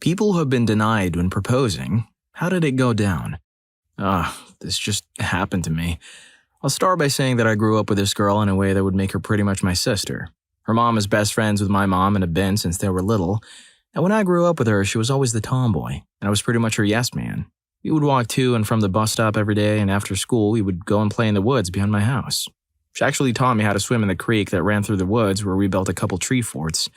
People who have been denied when proposing. How did it go down? This just happened to me. I'll start by saying that I grew up with this girl in a way that would make her pretty much my sister. Her mom is best friends with my mom and have been since they were little. And when I grew up with her, she was always the tomboy, and I was pretty much her yes man. We would walk to and from the bus stop every day, and after school, we would go and play in the woods behind my house. She actually taught me how to swim in the creek that ran through the woods where we built a couple tree forts.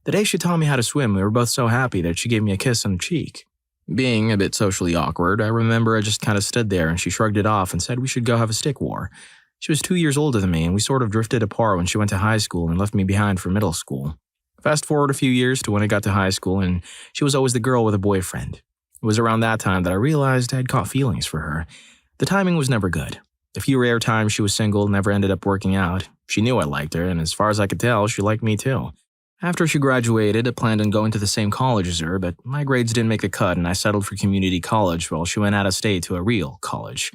The day she taught me how to swim, we were both so happy that she gave me a kiss on the cheek. Being a bit socially awkward, I remember I just kind of stood there and she shrugged it off and said we should go have a stick war. She was 2 years older than me, and we sort of drifted apart when she went to high school and left me behind for middle school. Fast forward a few years to when I got to high school, and she was always the girl with a boyfriend. It was around that time that I realized I had caught feelings for her. The timing was never good. The few rare times she was single never ended up working out. She knew I liked her, and as far as I could tell, she liked me too. After she graduated, I planned on going to the same college as her, but my grades didn't make the cut and I settled for community college while she went out of state to a real college.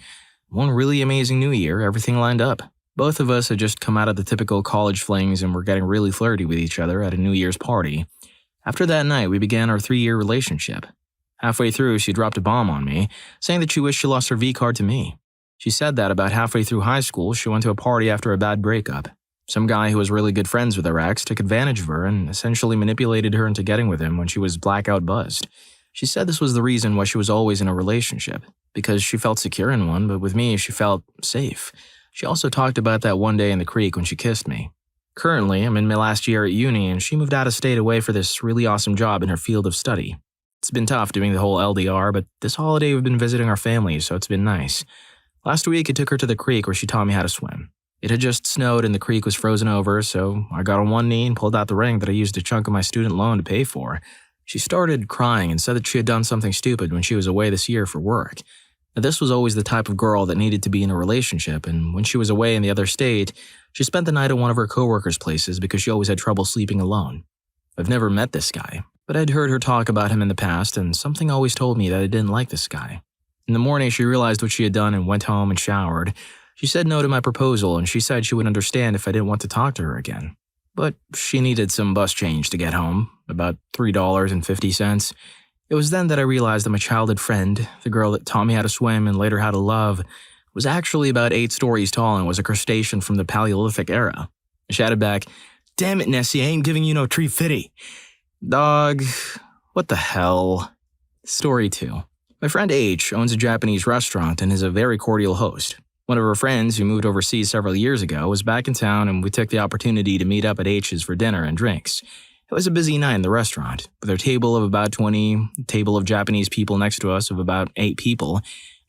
One really amazing new year, everything lined up. Both of us had just come out of the typical college flings and were getting really flirty with each other at a New Year's party. After that night, we began our 3-year relationship. Halfway through, she dropped a bomb on me, saying that she wished she lost her V-card to me. She said that about halfway through high school, she went to a party after a bad breakup. Some guy who was really good friends with her ex took advantage of her and essentially manipulated her into getting with him when she was blackout buzzed. She said this was the reason why she was always in a relationship, because she felt secure in one, but with me, she felt safe. She also talked about that one day in the creek when she kissed me. Currently, I'm in my last year at uni, and she moved out of state away for this really awesome job in her field of study. It's been tough doing the whole LDR, but this holiday we've been visiting our family, so it's been nice. Last week, I took her to the creek where she taught me how to swim. It had just snowed and the creek was frozen over, so I got on one knee and pulled out the ring that I used a chunk of my student loan to pay for. She started crying and said that she had done something stupid when she was away this year for work. Now, this was always the type of girl that needed to be in a relationship, and when she was away in the other state, she spent the night at one of her coworkers' places because she always had trouble sleeping alone. I've never met this guy, but I'd heard her talk about him in the past, and something always told me that I didn't like this guy. In the morning, she realized what she had done and went home and showered. She said no to my proposal, and she said she would understand if I didn't want to talk to her again. But she needed some bus change to get home, about $3.50. It was then that I realized that my childhood friend, the girl that taught me how to swim and later how to love, was actually about 8 stories tall and was a crustacean from the Paleolithic era. I shouted back, "Damn it, Nessie, I ain't giving you no $3.50. Dog, what the hell? Story 2. My friend H owns a Japanese restaurant and is a very cordial host. One of her friends who moved overseas several years ago was back in town, and we took the opportunity to meet up at H's for dinner and drinks. It was a busy night in the restaurant, with our table of about 20, a table of Japanese people next to us of about 8 people,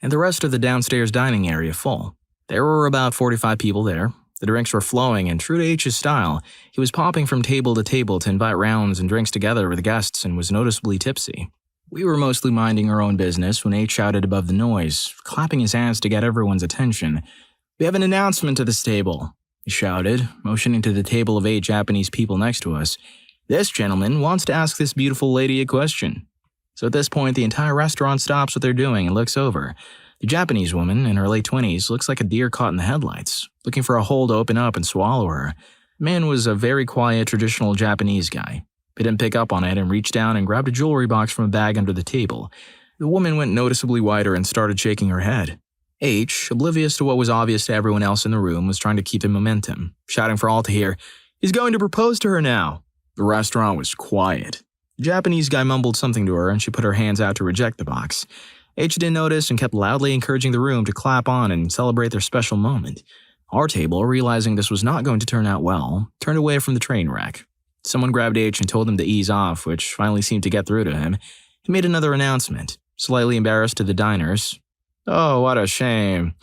and the rest of the downstairs dining area full. There were about 45 people there. The drinks were flowing, and true to H's style, he was popping from table to table to invite rounds and drinks together with guests and was noticeably tipsy. We were mostly minding our own business when H shouted above the noise, clapping his hands to get everyone's attention. "We have an announcement to this table," he shouted, motioning to the table of 8 Japanese people next to us. "This gentleman wants to ask this beautiful lady a question." So at this point, the entire restaurant stops what they're doing and looks over. The Japanese woman, in her late 20s, looks like a deer caught in the headlights, looking for a hole to open up and swallow her. The man was a very quiet, traditional Japanese guy. He didn't pick up on it and reached down and grabbed a jewelry box from a bag under the table. The woman went noticeably whiter and started shaking her head. H, oblivious to what was obvious to everyone else in the room, was trying to keep the momentum, shouting for all to hear, "He's going to propose to her now." The restaurant was quiet. The Japanese guy mumbled something to her and she put her hands out to reject the box. H didn't notice and kept loudly encouraging the room to clap on and celebrate their special moment. Our table, realizing this was not going to turn out well, turned away from the train wreck. Someone grabbed H and told him to ease off, which finally seemed to get through to him. He made another announcement, slightly embarrassed to the diners. "Oh, what a shame."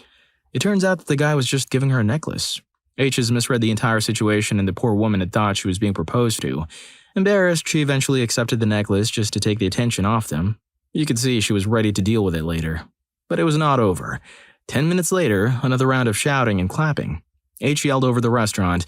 It turns out that the guy was just giving her a necklace. H has misread the entire situation and the poor woman had thought she was being proposed to. Embarrassed, she eventually accepted the necklace just to take the attention off them. You could see she was ready to deal with it later. But it was not over. 10 minutes later, another round of shouting and clapping. H yelled over the restaurant,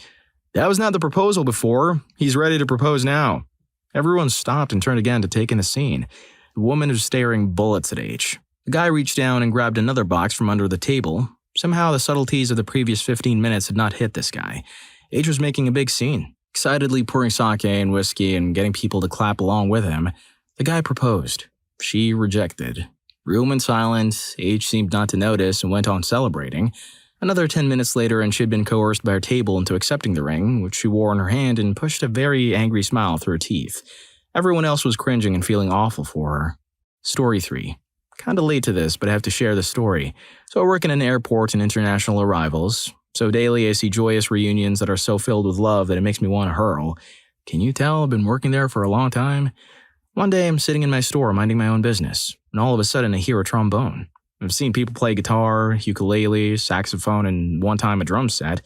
"That was not the proposal before. He's ready to propose now." Everyone stopped and turned again to take in the scene. The woman was staring bullets at H. The guy reached down and grabbed another box from under the table. Somehow the subtleties of the previous 15 minutes had not hit this guy. H was making a big scene, excitedly pouring sake and whiskey and getting people to clap along with him. The guy proposed. She rejected. Room went silent, H seemed not to notice and went on celebrating. Another 10 minutes later and she'd been coerced by her table into accepting the ring, which she wore in her hand and pushed a very angry smile through her teeth. Everyone else was cringing and feeling awful for her. Story 3. Kinda late to this, but I have to share the story. So I work in an airport and international arrivals. So daily I see joyous reunions that are so filled with love that it makes me want to hurl. Can you tell I've been working there for a long time? One day I'm sitting in my store minding my own business, and all of a sudden I hear a trombone. I've seen people play guitar, ukulele, saxophone, and one time a drum set,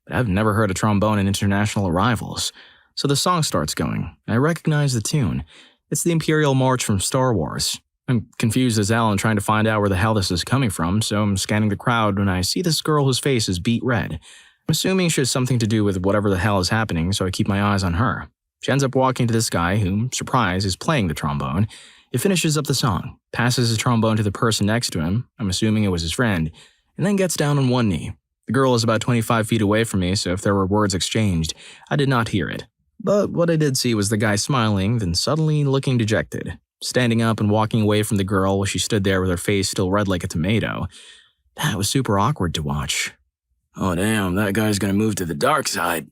but I've never heard a trombone in international arrivals. So the song starts going, and I recognize the tune. It's the Imperial March from Star Wars. I'm confused as hell and trying to find out where the hell this is coming from, so I'm scanning the crowd when I see this girl whose face is beet red. I'm assuming she has something to do with whatever the hell is happening, so I keep my eyes on her. She ends up walking to this guy who, surprise, is playing the trombone. He finishes up the song, passes his trombone to the person next to him, I'm assuming it was his friend, and then gets down on one knee. The girl is about 25 feet away from me, so if there were words exchanged, I did not hear it. But what I did see was the guy smiling, then suddenly looking dejected, standing up and walking away from the girl while she stood there with her face still red like a tomato. That was super awkward to watch. Oh damn, that guy's gonna move to the dark side.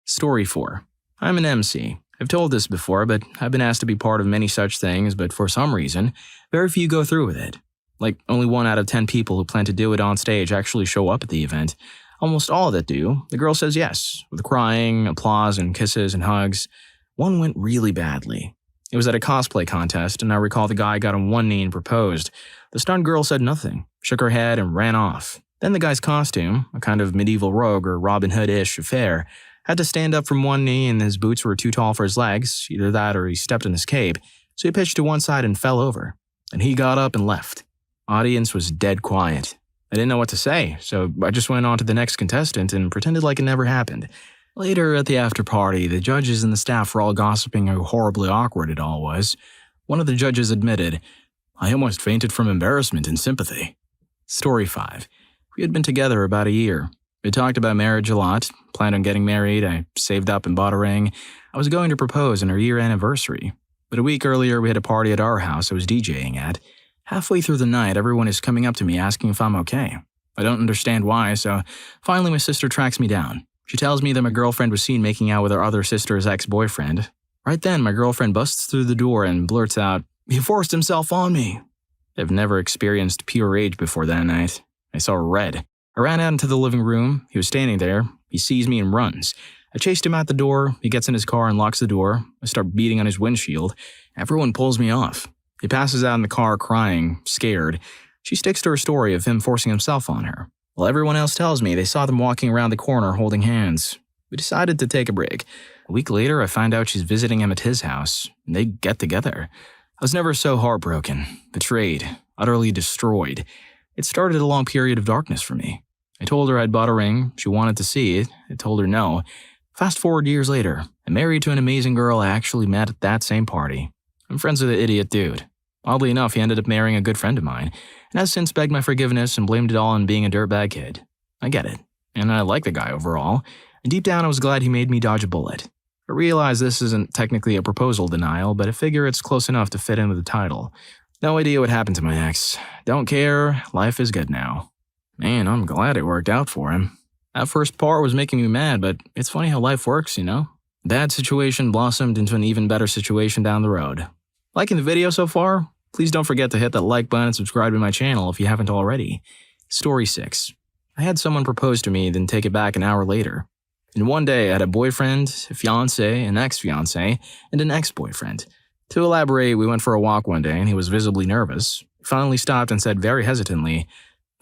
Story 4. I'm an MC. I've told this before, but I've been asked to be part of many such things, but for some reason, very few go through with it. Like, only 1 out of 10 people who plan to do it on stage actually show up at the event. Almost all that do, the girl says yes, with crying, applause, and kisses and hugs. One went really badly. It was at a cosplay contest, and I recall the guy got on one knee and proposed. The stunned girl said nothing, shook her head, and ran off. Then the guy's costume, a kind of medieval rogue or Robin Hood-ish affair, had to stand up from one knee and his boots were too tall for his legs, either that or he stepped in his cape, so he pitched to one side and fell over. And he got up and left. Audience was dead quiet. I didn't know what to say, so I just went on to the next contestant and pretended like it never happened. Later at the after party, the judges and the staff were all gossiping how horribly awkward it all was. One of the judges admitted, "I almost fainted from embarrassment and sympathy." Story 5. We had been together about a year. We talked about marriage a lot, planned on getting married, I saved up and bought a ring. I was going to propose on our year anniversary. But a week earlier, we had a party at our house I was DJing at. Halfway through the night, everyone is coming up to me asking if I'm okay. I don't understand why, so finally my sister tracks me down. She tells me that my girlfriend was seen making out with her other sister's ex-boyfriend. Right then, my girlfriend busts through the door and blurts out, "He forced himself on me." I've never experienced pure rage before that night. I saw red. I ran out into the living room. He was standing there. He sees me and runs. I chased him out the door. He gets in his car and locks the door. I start beating on his windshield. Everyone pulls me off. He passes out in the car crying, scared. She sticks to her story of him forcing himself on her, while everyone else tells me they saw them walking around the corner holding hands. We decided to take a break. A week later, I find out she's visiting him at his house, and they get together. I was never so heartbroken, betrayed, utterly destroyed. It started a long period of darkness for me. I told her I'd bought a ring. She wanted to see it. I told her no. Fast forward years later, I'm married to an amazing girl I actually met at that same party. I'm friends with the idiot dude. Oddly enough, he ended up marrying a good friend of mine, and has since begged my forgiveness and blamed it all on being a dirtbag kid. I get it, and I like the guy overall, and deep down I was glad he made me dodge a bullet. I realize this isn't technically a proposal denial, but I figure it's close enough to fit in with the title. No idea what happened to my ex. Don't care, life is good now. Man, I'm glad it worked out for him. That first part was making me mad, but it's funny how life works, you know? That situation blossomed into an even better situation down the road. Liking the video so far? Please don't forget to hit that like button and subscribe to my channel if you haven't already. Story 6. I had someone propose to me, then take it back an hour later. In one day, I had a boyfriend, a fiancé, an ex-fiancé, and an ex-boyfriend. To elaborate, we went for a walk one day and he was visibly nervous. He finally stopped and said very hesitantly,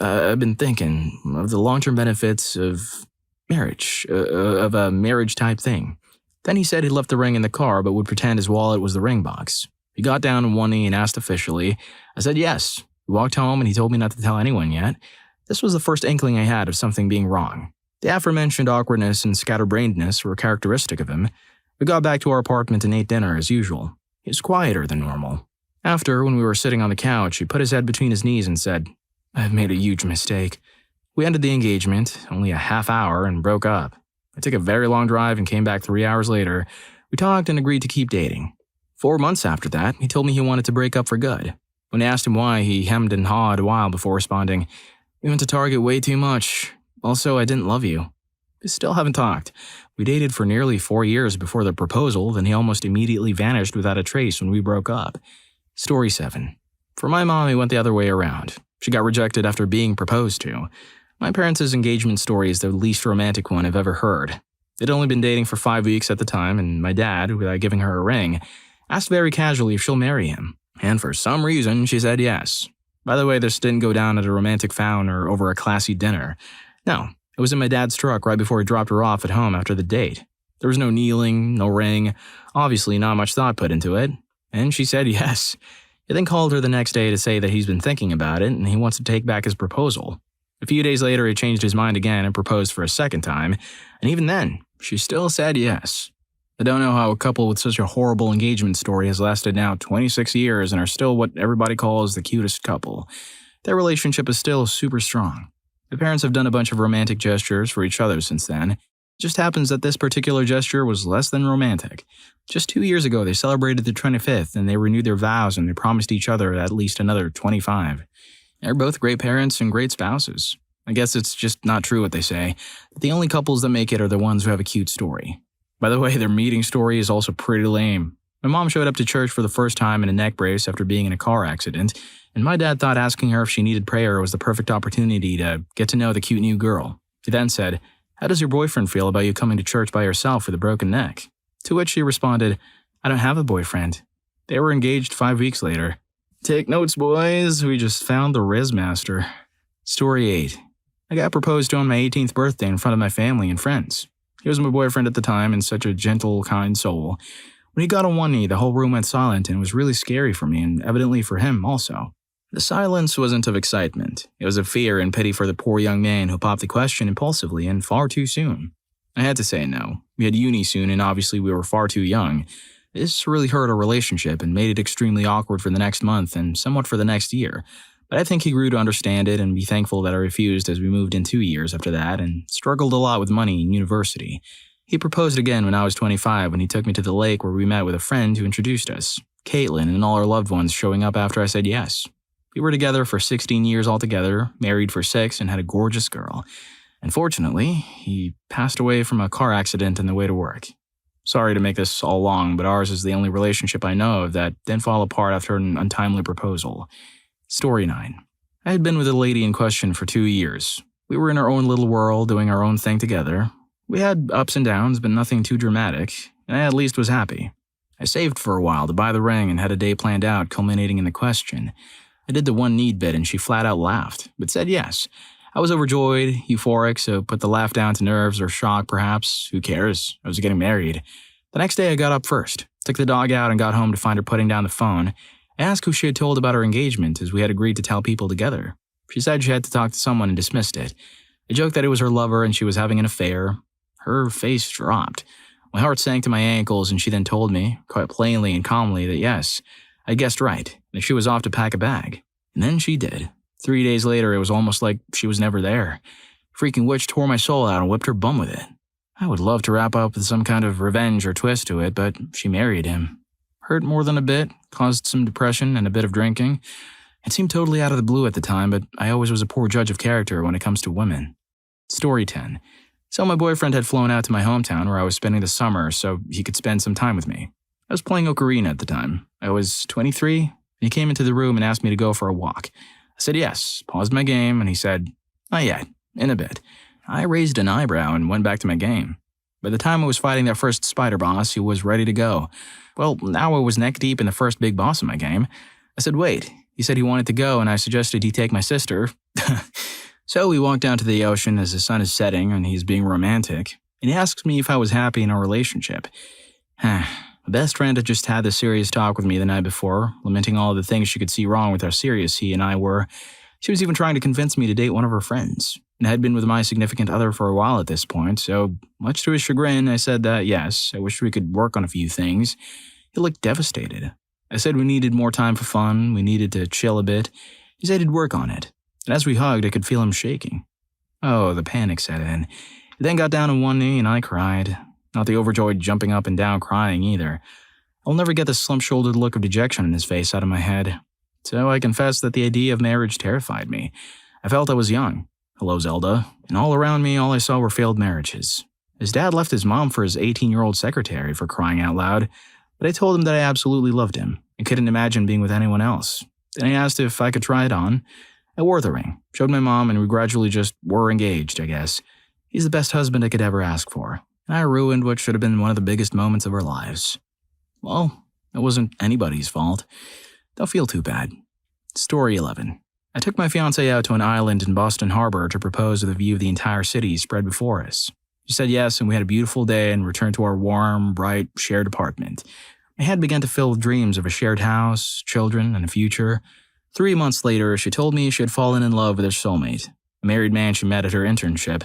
I've been thinking of the long-term benefits of marriage, of a marriage-type thing. Then he said he left the ring in the car but would pretend his wallet was the ring box. He got down on one knee and asked officially. I said yes. We walked home and he told me not to tell anyone yet. This was the first inkling I had of something being wrong. The aforementioned awkwardness and scatterbrainedness were characteristic of him. We got back to our apartment and ate dinner as usual. He was quieter than normal. After, when we were sitting on the couch, he put his head between his knees and said, I've made a huge mistake. We ended the engagement, only a half hour, and broke up. I took a very long drive and came back 3 hours later. We talked and agreed to keep dating. 4 months after that, he told me he wanted to break up for good. When I asked him why, he hemmed and hawed a while before responding, "We went to Target way too much. Also, I didn't love you." We still haven't talked. We dated for nearly 4 years before the proposal, then he almost immediately vanished without a trace when we broke up. Story 7. For my mom, it went the other way around. She got rejected after being proposed to. My parents' engagement story is the least romantic one I've ever heard. They'd only been dating for 5 weeks at the time, and my dad, without giving her a ring, asked very casually if she'll marry him. And for some reason, she said yes. By the way, this didn't go down at a romantic fountain or over a classy dinner. No, it was in my dad's truck right before he dropped her off at home after the date. There was no kneeling, no ring, obviously not much thought put into it. And she said yes. He then called her the next day to say that he's been thinking about it and he wants to take back his proposal. A few days later, he changed his mind again and proposed for a second time, and even then, she still said yes. I don't know how a couple with such a horrible engagement story has lasted now 26 years and are still what everybody calls the cutest couple. Their relationship is still super strong. The parents have done a bunch of romantic gestures for each other since then. It just happens that this particular gesture was less than romantic. Just 2 years ago, they celebrated their 25th and they renewed their vows and they promised each other at least another 25. They're both great parents and great spouses. I guess it's just not true what they say, that the only couples that make it are the ones who have a cute story. By the way, their meeting story is also pretty lame. My mom showed up to church for the first time in a neck brace after being in a car accident, and my dad thought asking her if she needed prayer was the perfect opportunity to get to know the cute new girl. He then said, "How does your boyfriend feel about you coming to church by yourself with a broken neck?" To which she responded, "I don't have a boyfriend." They were engaged 5 weeks later. Take notes, boys. We just found the Riz Master. Story 8. I got proposed to on my 18th birthday in front of my family and friends. He was my boyfriend at the time and such a gentle, kind soul. When he got on one knee, the whole room went silent and it was really scary for me and evidently for him also. The silence wasn't of excitement. It was of fear and pity for the poor young man who popped the question impulsively and far too soon. I had to say no. We had uni soon and obviously we were far too young. This really hurt our relationship and made it extremely awkward for the next month and somewhat for the next year. But I think he grew to understand it and be thankful that I refused as we moved in 2 years after that and struggled a lot with money in university. He proposed again when I was 25 when he took me to the lake where we met with a friend who introduced us, Caitlin and all our loved ones showing up after I said yes. We were together for 16 years altogether, married for 6, and had a gorgeous girl. Unfortunately, he passed away from a car accident on the way to work. Sorry to make this all long, but ours is the only relationship I know of that didn't fall apart after an untimely proposal. Story 9. I had been with the lady in question for 2 years. We were in our own little world, doing our own thing together. We had ups and downs, but nothing too dramatic, and I at least was happy. I saved for a while to buy the ring and had a day planned out culminating in the question. I did the one need bit and she flat out laughed, but said yes. I was overjoyed, euphoric, so put the laugh down to nerves or shock perhaps, who cares, I was getting married. The next day I got up first, took the dog out and got home to find her putting down the phone. I asked who she had told about her engagement as we had agreed to tell people together. She said she had to talk to someone and dismissed it. I joked that it was her lover and she was having an affair. Her face dropped. My heart sank to my ankles and she then told me, quite plainly and calmly, that yes, I guessed right, that she was off to pack a bag. And then she did. 3 days later, it was almost like she was never there. Freaking witch tore my soul out and whipped her bum with it. I would love to wrap up with some kind of revenge or twist to it, but she married him. Hurt more than a bit, caused some depression and a bit of drinking. It seemed totally out of the blue at the time, but I always was a poor judge of character when it comes to women. Story 10. So my boyfriend had flown out to my hometown where I was spending the summer so he could spend some time with me. I was playing Ocarina at the time. I was 23, and he came into the room and asked me to go for a walk. I said yes, paused my game, and he said, "Not yet, in a bit." I raised an eyebrow and went back to my game. By the time I was fighting that first spider boss, he was ready to go. Well, now I was neck deep in the first big boss of my game. I said wait. He said he wanted to go, and I suggested he take my sister. So we walked down to the ocean as the sun is setting and he's being romantic, and he asks me if I was happy in our relationship. My best friend had just had this serious talk with me the night before, lamenting all the things she could see wrong with how serious he and I were. She was even trying to convince me to date one of her friends, and I had been with my significant other for a while at this point, so much to his chagrin, I said that yes, I wished we could work on a few things. He looked devastated. I said we needed more time for fun, we needed to chill a bit. He said he'd work on it. And as we hugged, I could feel him shaking. Oh, the panic set in. He then got down on one knee and I cried. Not the overjoyed jumping up and down crying either. I'll never get the slump-shouldered look of dejection in his face out of my head. So I confess that the idea of marriage terrified me. I felt I was young. Hello, Zelda. And all around me, all I saw were failed marriages. His dad left his mom for his 18-year-old secretary, for crying out loud, but I told him that I absolutely loved him and couldn't imagine being with anyone else. Then he asked if I could try it on. I wore the ring, showed my mom, and we gradually just were engaged, I guess. He's the best husband I could ever ask for, and I ruined what should have been one of the biggest moments of our lives. Well, it wasn't anybody's fault. Don't feel too bad. Story 11. I took my fiancée out to an island in Boston Harbor to propose with a view of the entire city spread before us. She said yes, and we had a beautiful day and returned to our warm, bright, shared apartment. My head began to fill with dreams of a shared house, children, and a future. 3 months later, she told me she had fallen in love with her soulmate, a married man she met at her internship.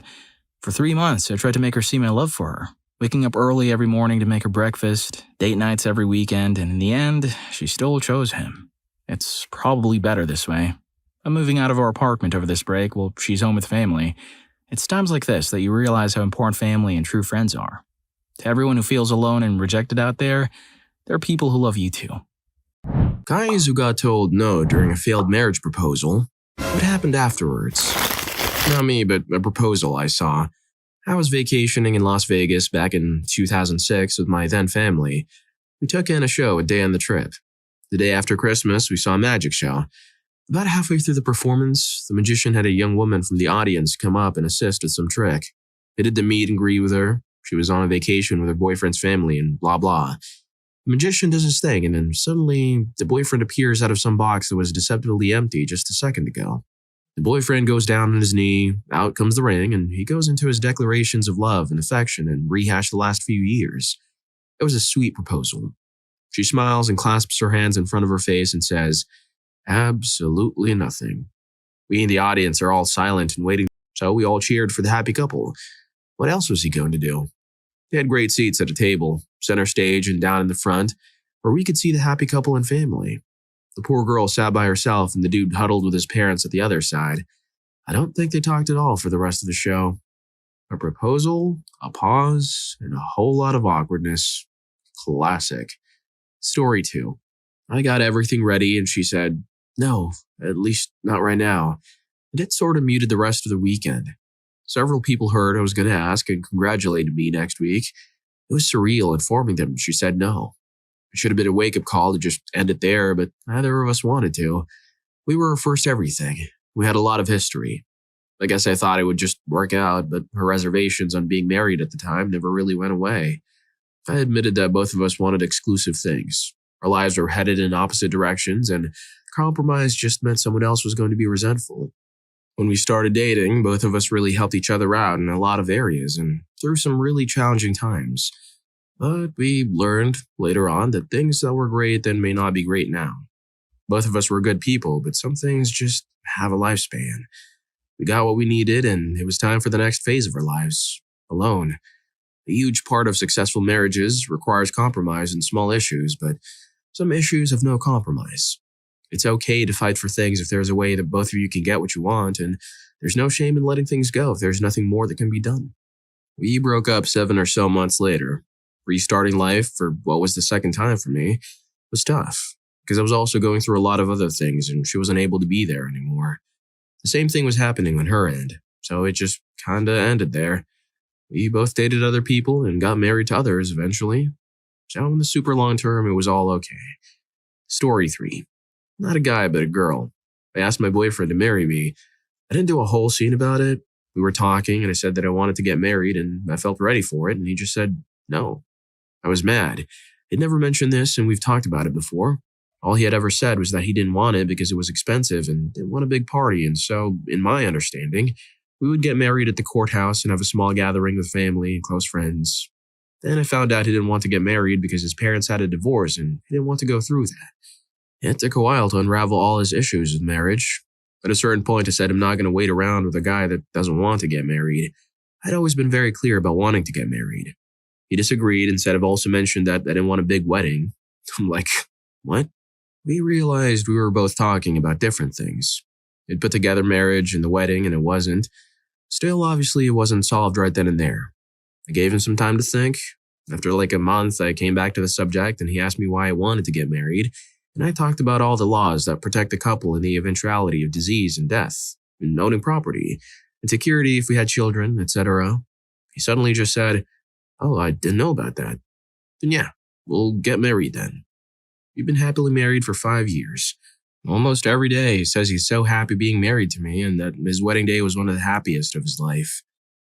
For 3 months, I tried to make her see my love for her, waking up early every morning to make her breakfast, date nights every weekend, and in the end, she still chose him. It's probably better this way. I'm moving out of our apartment over this break while she's home with family. It's times like this that you realize how important family and true friends are. To everyone who feels alone and rejected out there are people who love you too. Guys who got told no during a failed marriage proposal. What happened afterwards? Not me, but a proposal I saw. I was vacationing in Las Vegas back in 2006 with my then family. We took in a show a day on the trip. The day after Christmas, we saw a magic show. About halfway through the performance, the magician had a young woman from the audience come up and assist with some trick. They did the meet and greet with her. She was on a vacation with her boyfriend's family and blah blah. The magician does his thing, and then suddenly, the boyfriend appears out of some box that was deceptively empty just a second ago. The boyfriend goes down on his knee, out comes the ring, and he goes into his declarations of love and affection and rehash the last few years. It was a sweet proposal. She smiles and clasps her hands in front of her face and says, "Absolutely nothing." We in the audience are all silent and waiting, so we all cheered for the happy couple. What else was he going to do? They had great seats at a table, center stage and down in the front, where we could see the happy couple and family. The poor girl sat by herself and the dude huddled with his parents at the other side. I don't think they talked at all for the rest of the show. A proposal, a pause, and a whole lot of awkwardness. Classic. Story 2. I got everything ready and she said, "No, at least not right now." And it sort of muted the rest of the weekend. Several people heard I was going to ask and congratulated me next week. It was surreal informing them she said no. It should have been a wake-up call to just end it there, but neither of us wanted to. We were her first everything. We had a lot of history. I guess I thought it would just work out, but her reservations on being married at the time never really went away. I admitted that both of us wanted exclusive things. Our lives were headed in opposite directions, and compromise just meant someone else was going to be resentful. When we started dating, both of us really helped each other out in a lot of areas and through some really challenging times. But we learned later on that things that were great then may not be great now. Both of us were good people, but some things just have a lifespan. We got what we needed, and it was time for the next phase of our lives, alone. A huge part of successful marriages requires compromise in small issues, but some issues have no compromise. It's okay to fight for things if there's a way that both of you can get what you want, and there's no shame in letting things go if there's nothing more that can be done. We broke up 7 or so months later. Restarting life for what was the second time for me was tough, because I was also going through a lot of other things and she wasn't able to be there anymore. The same thing was happening on her end, so it just kinda ended there. We both dated other people and got married to others eventually. So in the super long term, it was all okay. Story 3. Not a guy, but a girl. I asked my boyfriend to marry me. I didn't do a whole scene about it. We were talking and I said that I wanted to get married and I felt ready for it, and he just said no. I was mad. He'd never mentioned this and we've talked about it before. All he had ever said was that he didn't want it because it was expensive and didn't want a big party, and so, in my understanding, we would get married at the courthouse and have a small gathering with family and close friends. Then I found out he didn't want to get married because his parents had a divorce and he didn't want to go through that. It took a while to unravel all his issues with marriage. At a certain point, I said I'm not going to wait around with a guy that doesn't want to get married. I'd always been very clear about wanting to get married. He disagreed and said I've also mentioned that I didn't want a big wedding. I'm like, what? We realized we were both talking about different things. It put together marriage and the wedding, and it wasn't. Still, obviously, it wasn't solved right then and there. I gave him some time to think. After like a month, I came back to the subject and he asked me why I wanted to get married, and I talked about all the laws that protect the couple in the eventuality of disease and death, and owning property, and security if we had children, etc. He suddenly just said, "Oh, I didn't know about that." Then yeah, we'll get married then. We've been happily married for 5 years. Almost every day he says he's so happy being married to me and that his wedding day was one of the happiest of his life.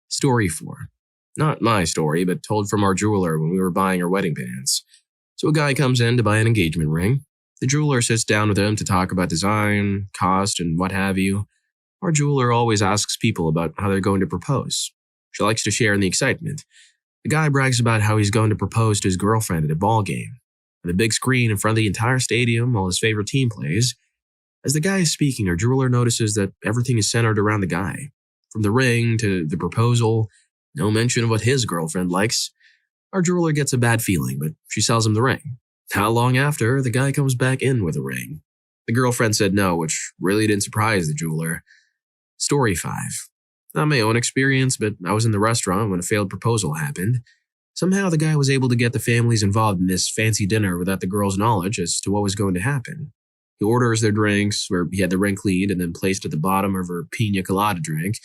Story 4. Not my story, but told from our jeweler when we were buying our wedding bands. So a guy comes in to buy an engagement ring. The jeweler sits down with him to talk about design, cost, and what have you. Our jeweler always asks people about how they're going to propose. She likes to share in the excitement. The guy brags about how he's going to propose to his girlfriend at a ball game, on the big screen in front of the entire stadium while his favorite team plays. As the guy is speaking, our jeweler notices that everything is centered around the guy. From the ring to the proposal, no mention of what his girlfriend likes. Our jeweler gets a bad feeling, but she sells him the ring. Not long after, the guy comes back in with a ring. The girlfriend said no, which really didn't surprise the jeweler. Story 5. Not my own experience, but I was in the restaurant when a failed proposal happened. Somehow the guy was able to get the families involved in this fancy dinner without the girl's knowledge as to what was going to happen. He orders their drinks, where he had the ring cleaned and then placed at the bottom of her pina colada drink.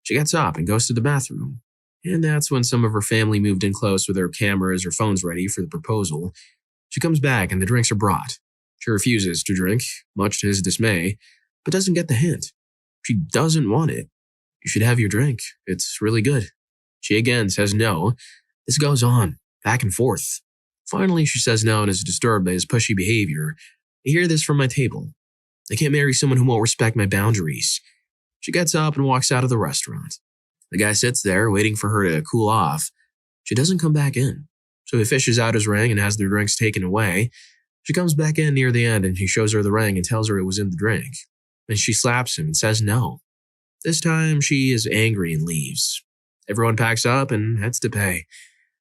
She gets up and goes to the bathroom. And that's when some of her family moved in close with their cameras or phones ready for the proposal. She comes back and the drinks are brought. She refuses to drink, much to his dismay, but doesn't get the hint. She doesn't want it. "You should have your drink. It's really good." She again says no. This goes on, back and forth. Finally, she says no and is disturbed by his pushy behavior. I hear this from my table. I can't marry someone who won't respect my boundaries. She gets up and walks out of the restaurant. The guy sits there, waiting for her to cool off. She doesn't come back in, so he fishes out his ring and has their drinks taken away. She comes back in near the end and he shows her the ring and tells her it was in the drink. And she slaps him and says no. This time, she is angry and leaves. Everyone packs up and heads to pay.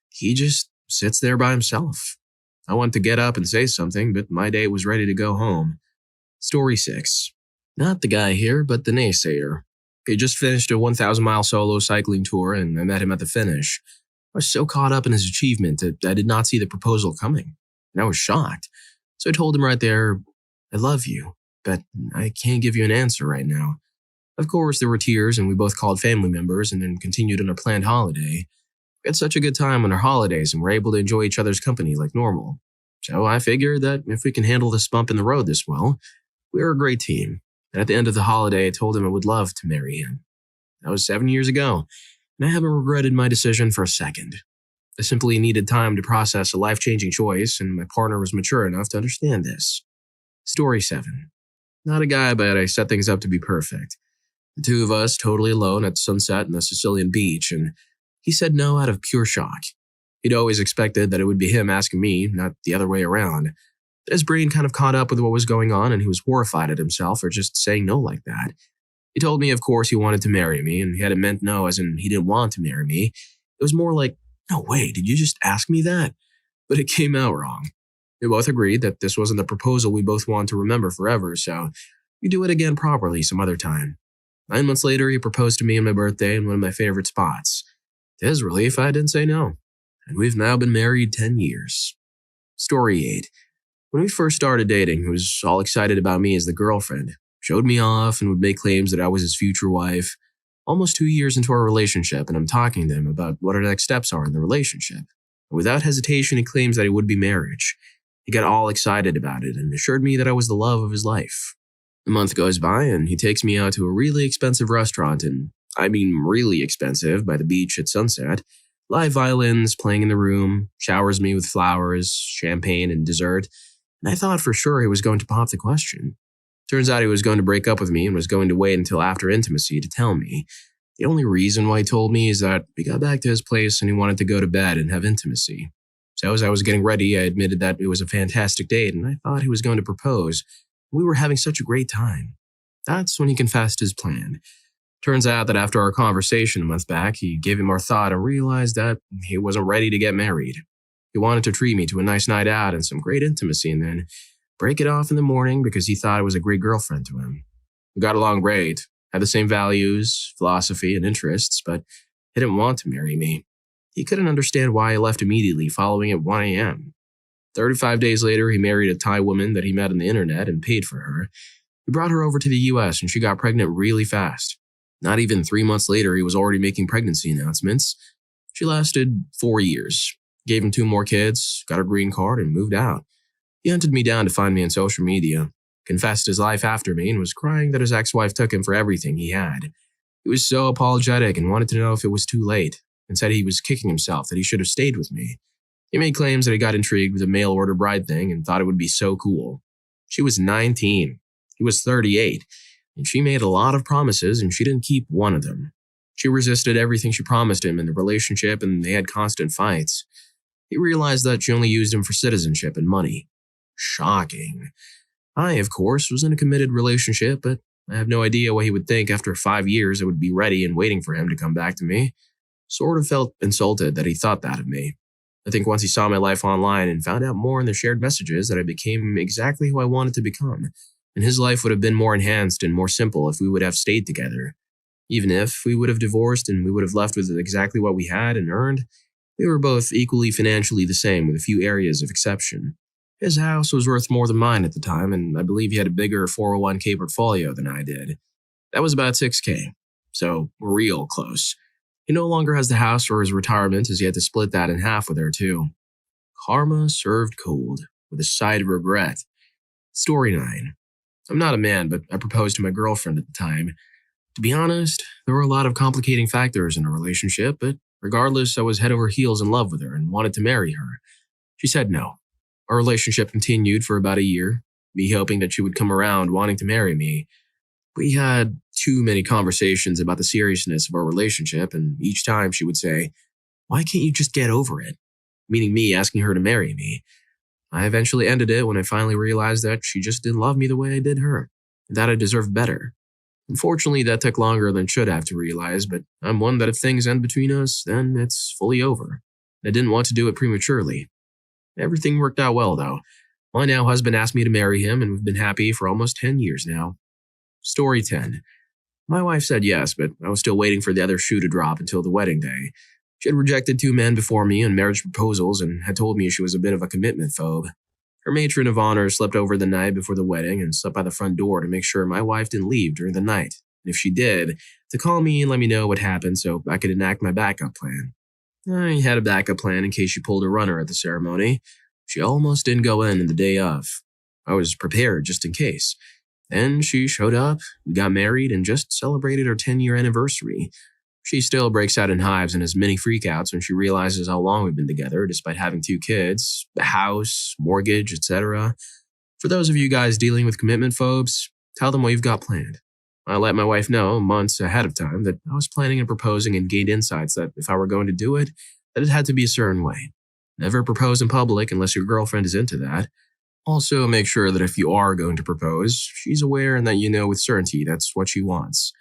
He just sits there by himself. I want to get up and say something, but my date was ready to go home. Story 6. Not the guy here, but the naysayer. He just finished a 1,000-mile solo cycling tour, and I met him at the finish. I was so caught up in his achievement that I did not see the proposal coming, and I was shocked. So I told him right there, "I love you, but I can't give you an answer right now." Of course, there were tears, and we both called family members and then continued on our planned holiday. We had such a good time on our holidays and were able to enjoy each other's company like normal. So I figured that if we can handle this bump in the road this well, we were a great team. And at the end of the holiday, I told him I would love to marry him. That was 7 years ago, and I haven't regretted my decision for a second. I simply needed time to process a life-changing choice, and my partner was mature enough to understand this. Story 7. Not a guy, but I set things up to be perfect. The two of us totally alone at sunset on the Sicilian beach, and he said no out of pure shock. He'd always expected that it would be him asking me, not the other way around. His brain kind of caught up with what was going on, and he was horrified at himself for just saying no like that. He told me, of course, he wanted to marry me, and he hadn't meant no as in he didn't want to marry me. It was more like, "No way, did you just ask me that?" But it came out wrong. We both agreed that this wasn't the proposal we both wanted to remember forever, so we do it again properly some other time. 9 months later, he proposed to me on my birthday in one of my favorite spots. To his relief, I didn't say no. And we've now been married 10 years. Story 8. When we first started dating, he was all excited about me as the girlfriend, showed me off, and would make claims that I was his future wife. Almost 2 years into our relationship, and I'm talking to him about what our next steps are in the relationship. And without hesitation, he claims that it would be marriage. He got all excited about it and assured me that I was the love of his life. A month goes by, and he takes me out to a really expensive restaurant, and I mean really expensive, by the beach at sunset. Live violins playing in the room, showers me with flowers, champagne, and dessert. And I thought for sure he was going to pop the question. Turns out he was going to break up with me and was going to wait until after intimacy to tell me. The only reason why he told me is that we got back to his place and he wanted to go to bed and have intimacy. So as I was getting ready, I admitted that it was a fantastic date and I thought he was going to propose. We were having such a great time. That's when he confessed his plan. Turns out that after our conversation a month back, he gave it more thought and realized that he wasn't ready to get married. He wanted to treat me to a nice night out and some great intimacy and then break it off in the morning because he thought I was a great girlfriend to him. We got along great, had the same values, philosophy, and interests, but he didn't want to marry me. He couldn't understand why I left immediately following at 1 a.m. 35 days later, he married a Thai woman that he met on the internet and paid for her. He brought her over to the US and she got pregnant really fast. Not even 3 months later, he was already making pregnancy announcements. She lasted 4 years. Gave him 2 more kids, got her green card, and moved out. He hunted me down to find me on social media, confessed his life after me, and was crying that his ex-wife took him for everything he had. He was so apologetic and wanted to know if it was too late, and said he was kicking himself that he should have stayed with me. He made claims that he got intrigued with the mail-order bride thing and thought it would be so cool. She was 19. He was 38, and she made a lot of promises and she didn't keep one of them. She resisted everything she promised him in the relationship and they had constant fights. He realized that she only used him for citizenship and money. Shocking. I, of course, was in a committed relationship, but I have no idea what he would think after 5 years I would be ready and waiting for him to come back to me. Sort of felt insulted that he thought that of me. I think once he saw my life online and found out more in the shared messages that I became exactly who I wanted to become, and his life would have been more enhanced and more simple if we would have stayed together. Even if we would have divorced and we would have left with exactly what we had and earned, we were both equally financially the same with a few areas of exception. His house was worth more than mine at the time, and I believe he had a bigger 401k portfolio than I did. That was about $6K, so we're real close. He no longer has the house for his retirement as he had to split that in half with her too. Karma served cold, with a side of regret. Story 9. I'm not a man, but I proposed to my girlfriend at the time. To be honest, there were a lot of complicating factors in our relationship, but regardless, I was head over heels in love with her and wanted to marry her. She said no. Our relationship continued for about a year, me hoping that she would come around wanting to marry me. We had too many conversations about the seriousness of our relationship, and each time she would say, "Why can't you just get over it?" Meaning me asking her to marry me. I eventually ended it when I finally realized that she just didn't love me the way I did her, and that I deserved better. Unfortunately, that took longer than should have to realize, but I'm one that if things end between us, then it's fully over. I didn't want to do it prematurely. Everything worked out well, though. My now husband asked me to marry him, and we've been happy for almost 10 years now. Story 10. My wife said yes, but I was still waiting for the other shoe to drop until the wedding day. She had rejected 2 men before me on marriage proposals and had told me she was a bit of a commitment phobe. Her matron of honor slept over the night before the wedding and slept by the front door to make sure my wife didn't leave during the night, and if she did, to call me and let me know what happened so I could enact my backup plan. I had a backup plan in case she pulled a runner at the ceremony. She almost didn't go in the day of. I was prepared just in case. Then she showed up, we got married, and just celebrated our 10-year anniversary. She still breaks out in hives and has many freakouts when she realizes how long we've been together, despite having 2 kids, a house, mortgage, etc. For those of you guys dealing with commitment phobes, tell them what you've got planned. I let my wife know months ahead of time that I was planning on proposing and gained insights that if I were going to do it, that it had to be a certain way. Never propose in public unless your girlfriend is into that. Also, make sure that if you are going to propose, she's aware and that you know with certainty that's what she wants.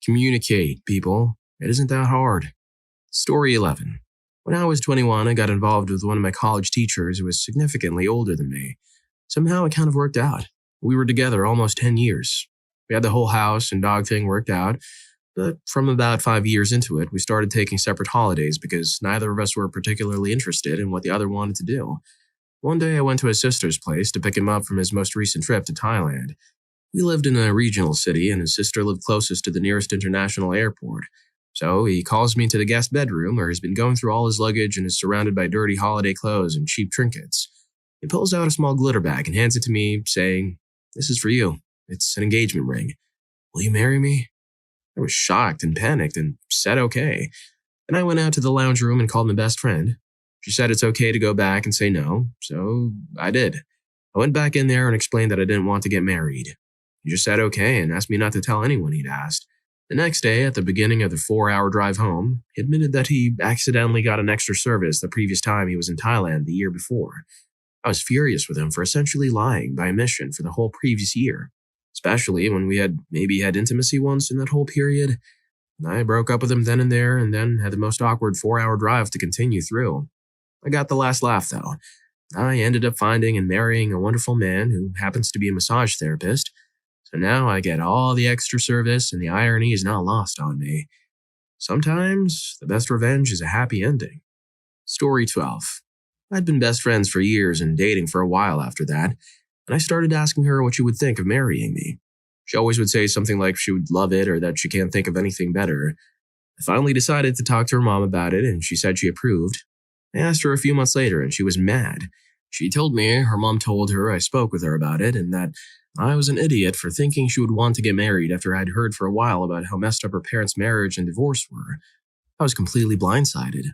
Communicate, people. It isn't that hard. Story 11. When I was 21, I got involved with one of my college teachers who was significantly older than me. Somehow it kind of worked out. We were together almost 10 years. We had the whole house and dog thing worked out, but from about 5 years into it, we started taking separate holidays because neither of us were particularly interested in what the other wanted to do. One day I went to his sister's place to pick him up from his most recent trip to Thailand. We lived in a regional city and his sister lived closest to the nearest international airport. So he calls me to the guest bedroom where he's been going through all his luggage and is surrounded by dirty holiday clothes and cheap trinkets. He pulls out a small glitter bag and hands it to me, saying, "This is for you. It's an engagement ring. Will you marry me?" I was shocked and panicked and said okay. Then I went out to the lounge room and called my best friend. She said it's okay to go back and say no, so I did. I went back in there and explained that I didn't want to get married. He just said okay and asked me not to tell anyone he'd asked. The next day, at the beginning of the 4-hour drive home, he admitted that he accidentally got an extra service the previous time he was in Thailand the year before. I was furious with him for essentially lying by omission for the whole previous year, especially when we had maybe had intimacy once in that whole period. I broke up with him then and there and then had the most awkward 4-hour drive to continue through. I got the last laugh, though. I ended up finding and marrying a wonderful man who happens to be a massage therapist, so now I get all the extra service and the irony is not lost on me. Sometimes, the best revenge is a happy ending. Story 12. I'd been best friends for years and dating for a while after that, and I started asking her what she would think of marrying me. She always would say something like she would love it or that she can't think of anything better. I finally decided to talk to her mom about it, and she said she approved. I asked her a few months later, and she was mad. She told me her mom told her I spoke with her about it and that I was an idiot for thinking she would want to get married after I'd heard for a while about how messed up her parents' marriage and divorce were. I was completely blindsided.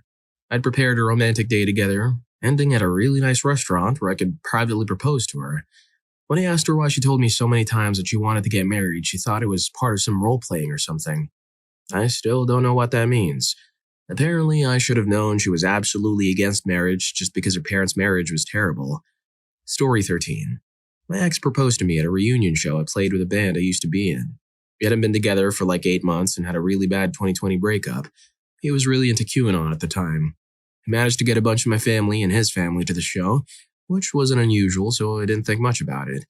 I'd prepared a romantic day together, ending at a really nice restaurant where I could privately propose to her. When I asked her why she told me so many times that she wanted to get married, she thought it was part of some role-playing or something. I still don't know what that means. Apparently, I should have known she was absolutely against marriage just because her parents' marriage was terrible. Story 13. My ex proposed to me at a reunion show I played with a band I used to be in. We hadn't been together for like 8 months and had a really bad 2020 breakup. He was really into QAnon at the time. He managed to get a bunch of my family and his family to the show, which wasn't unusual, so I didn't think much about it.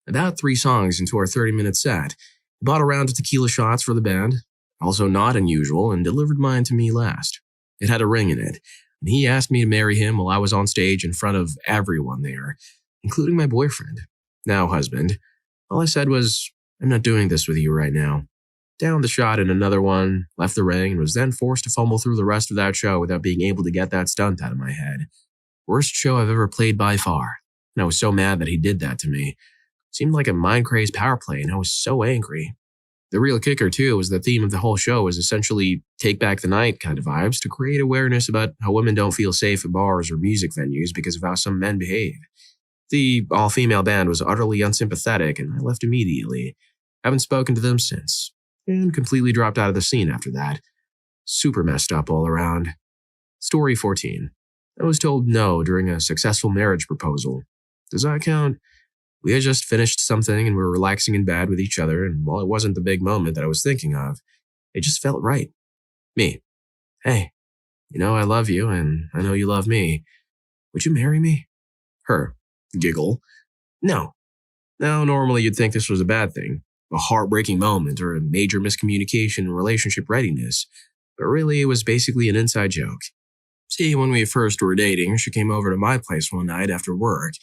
About 3 songs into our 30-minute set, he bought a round of tequila shots for the band, also not unusual, and delivered mine to me last. It had a ring in it, and he asked me to marry him while I was on stage in front of everyone there, including my boyfriend, now husband. All I said was, "I'm not doing this with you right now." Downed the shot in another one, left the ring, and was then forced to fumble through the rest of that show without being able to get that stunt out of my head. Worst show I've ever played by far, and I was so mad that he did that to me. It seemed like a mind-crazed power play, and I was so angry. The real kicker, too, was the theme of the whole show was essentially take back the night kind of vibes to create awareness about how women don't feel safe at bars or music venues because of how some men behave. The all-female band was utterly unsympathetic, and I left immediately. Haven't spoken to them since, and completely dropped out of the scene after that. Super messed up all around. Story 14. I was told no during a successful marriage proposal. Does that count? We had just finished something and were relaxing in bed with each other, and while it wasn't the big moment that I was thinking of, it just felt right. Me. Hey, I love you, and I know you love me. Would you marry me? Her. Giggle. No. Now, normally you'd think this was a bad thing, a heartbreaking moment or a major miscommunication in relationship readiness, but really it was basically an inside joke. See, when we first were dating, she came over to my place one night after work.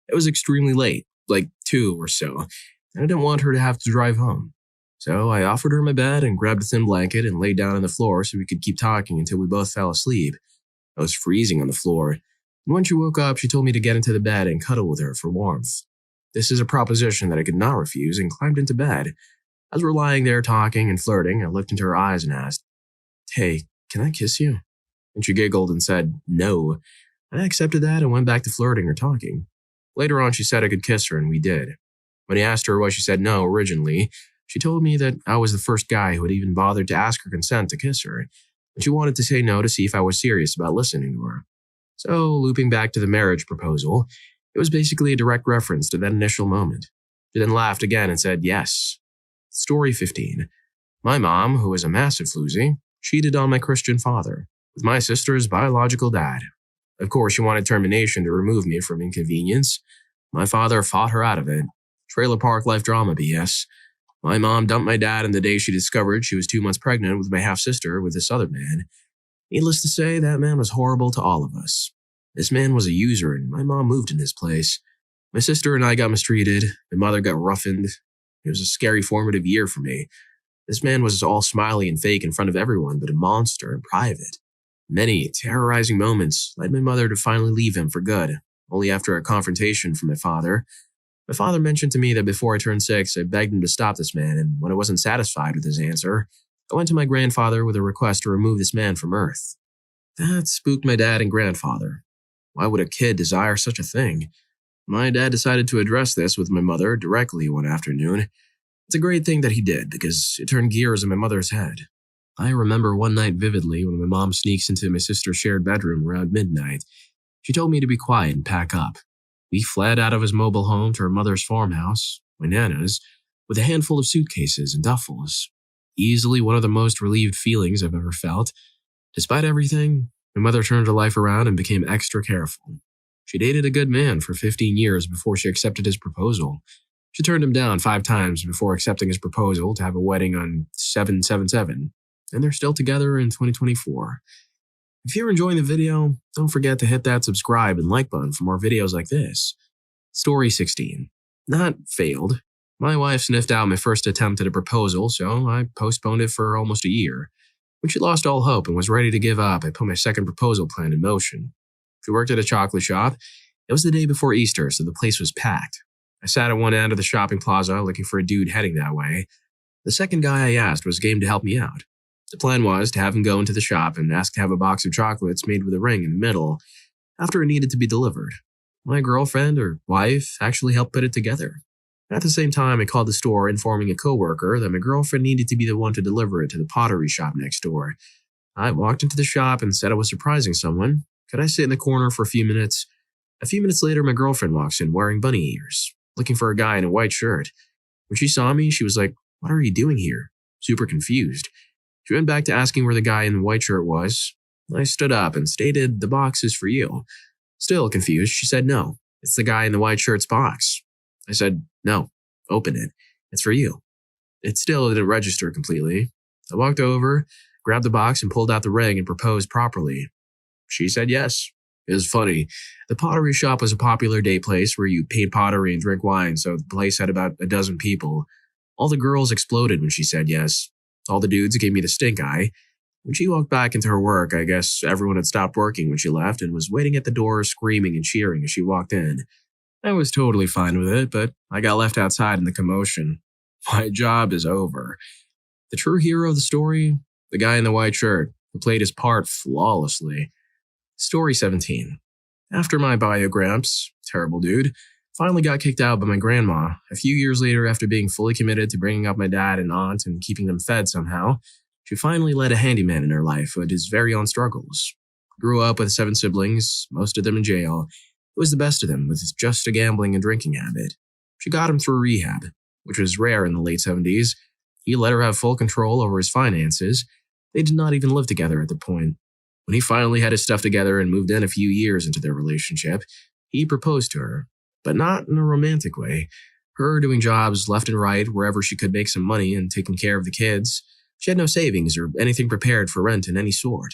It was extremely late, like 2 or so, and I didn't want her to have to drive home. So I offered her my bed and grabbed a thin blanket and laid down on the floor so we could keep talking until we both fell asleep. I was freezing on the floor, and when she woke up, she told me to get into the bed and cuddle with her for warmth. This is a proposition that I could not refuse and climbed into bed. As we're lying there talking and flirting, I looked into her eyes and asked, "Hey, can I kiss you?" And she giggled and said, "No." I accepted that and went back to flirting or talking. Later on, she said I could kiss her, and we did. When I asked her why she said no originally, she told me that I was the first guy who had even bothered to ask her consent to kiss her, and she wanted to say no to see if I was serious about listening to her. So, looping back to the marriage proposal, it was basically a direct reference to that initial moment. She then laughed again and said yes. Story 15. My mom, who was a massive floozy, cheated on my Christian father with my sister's biological dad. Of course, she wanted termination to remove me from inconvenience. My father fought her out of it. Trailer park life drama BS. My mom dumped my dad on the day she discovered she was 2 months pregnant with my half-sister with this other man. Needless to say, that man was horrible to all of us. This man was a user, and my mom moved in his place. My sister and I got mistreated. My mother got roughened. It was a scary formative year for me. This man was all smiley and fake in front of everyone, but a monster in private. Many terrorizing moments led my mother to finally leave him for good, only after a confrontation from my father. My father mentioned to me that before I turned 6, I begged him to stop this man, and when I wasn't satisfied with his answer, I went to my grandfather with a request to remove this man from Earth. That spooked my dad and grandfather. Why would a kid desire such a thing? My dad decided to address this with my mother directly one afternoon. It's a great thing that he did, because it turned gears in my mother's head. I remember one night vividly when my mom sneaks into my sister's shared bedroom around midnight. She told me to be quiet and pack up. We fled out of his mobile home to her mother's farmhouse, my nana's, with a handful of suitcases and duffels. Easily one of the most relieved feelings I've ever felt. Despite everything, my mother turned her life around and became extra careful. She dated a good man for 15 years before she accepted his proposal. She turned him down 5 times before accepting his proposal to have a wedding on 7/7/7, and they're still together in 2024. If you're enjoying the video, don't forget to hit that subscribe and like button for more videos like this. Story 16. Not failed. My wife sniffed out my first attempt at a proposal, so I postponed it for almost a year. When she lost all hope and was ready to give up, I put my second proposal plan in motion. She worked at a chocolate shop. It was the day before Easter, so the place was packed. I sat at one end of the shopping plaza looking for a dude heading that way. The second guy I asked was game to help me out. The plan was to have him go into the shop and ask to have a box of chocolates made with a ring in the middle after it needed to be delivered. My girlfriend, or wife, actually helped put it together. At the same time, I called the store informing a coworker that my girlfriend needed to be the one to deliver it to the pottery shop next door. I walked into the shop and said I was surprising someone. Could I sit in the corner for a few minutes? A few minutes later, my girlfriend walks in wearing bunny ears, looking for a guy in a white shirt. When she saw me, she was like, "What are you doing here?" Super confused. She went back to asking where the guy in the white shirt was. I stood up and stated, "The box is for you." Still confused, she said, "No, it's the guy in the white shirt's box." I said, "No, open it. It's for you." It still didn't register completely. I walked over, grabbed the box, and pulled out the ring and proposed properly. She said yes. It was funny. The pottery shop was a popular day place where you paint pottery and drink wine, so the place had about a dozen people. All the girls exploded when she said yes. All the dudes gave me the stink eye. When she walked back into her work, I guess everyone had stopped working when she left and was waiting at the door screaming and cheering as she walked in. I was totally fine with it, but I got left outside in the commotion. My job is over. The true hero of the story? The guy in the white shirt, who played his part flawlessly. Story 17. After my biogramps, terrible dude, finally got kicked out by my grandma, a few years later after being fully committed to bringing up my dad and aunt and keeping them fed somehow, she finally led a handyman in her life who had his very own struggles. Grew up with 7 siblings, most of them in jail. It was the best of them, with just a gambling and drinking habit. She got him through rehab, which was rare in the late 70s. He let her have full control over his finances. They did not even live together at the point. When he finally had his stuff together and moved in a few years into their relationship, he proposed to her, but not in a romantic way. Her doing jobs left and right wherever she could make some money and taking care of the kids. She had no savings or anything prepared for rent in any sort.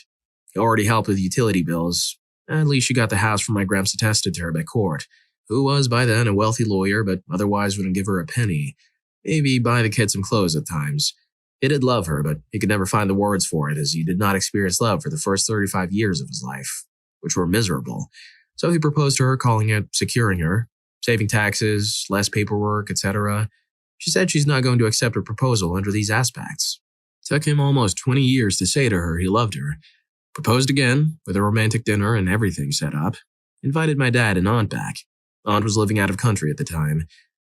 He already helped with utility bills. At least she got the house from my gramps attested to her by court, who was by then a wealthy lawyer but otherwise wouldn't give her a penny. Maybe buy the kids some clothes at times. He did love her, but he could never find the words for it as he did not experience love for the first 35 years of his life, which were miserable. So he proposed to her, calling it securing her, saving taxes, less paperwork, etc. She said she's not going to accept a proposal under these aspects. It took him almost 20 years to say to her he loved her. Proposed again, with a romantic dinner and everything set up. Invited my dad and aunt back. Aunt was living out of country at the time.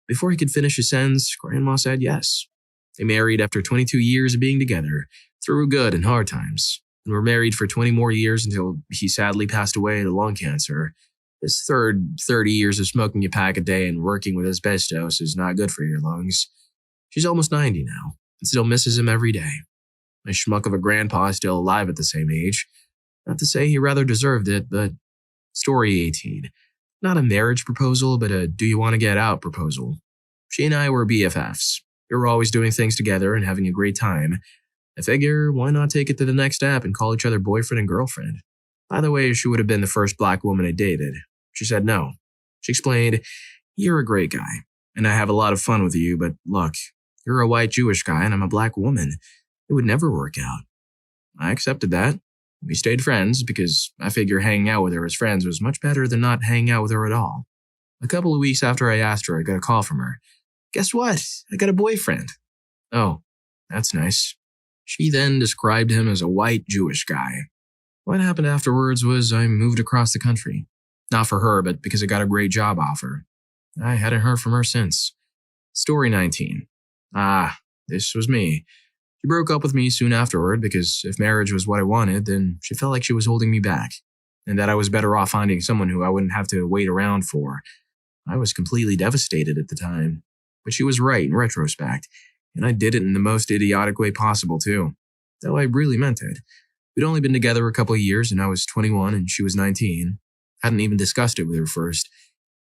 Before he could finish his sentence, Grandma said yes. They married after 22 years of being together, through good and hard times, and were married for 20 more years until he sadly passed away to lung cancer. His third 30 years of smoking a pack a day and working with asbestos is not good for your lungs. She's almost 90 now, and still misses him every day. My schmuck of a grandpa is still alive at the same age. Not to say he rather deserved it, but Story 18. Not a marriage proposal, but a do you want to get out proposal. She and I were BFFs. We were always doing things together and having a great time. I figure, why not take it to the next step and call each other boyfriend and girlfriend? By the way, she would have been the first black woman I dated. She said no. She explained, "You're a great guy, and I have a lot of fun with you, but look, you're a white Jewish guy and I'm a black woman. It would never work out." I accepted that. We stayed friends because I figure hanging out with her as friends was much better than not hanging out with her at all. A couple of weeks after I asked her, I got a call from her. "Guess what? I got a boyfriend." "Oh, that's nice." She then described him as a white Jewish guy. What happened afterwards was I moved across the country. Not for her, but because I got a great job offer. I hadn't heard from her since. Story 19. This was me. She broke up with me soon afterward because if marriage was what I wanted, then she felt like she was holding me back, and that I was better off finding someone who I wouldn't have to wait around for. I was completely devastated at the time. But she was right in retrospect, and I did it in the most idiotic way possible too. Though I really meant it. We'd only been together a couple of years and I was 21 and she was 19. Hadn't even discussed it with her first.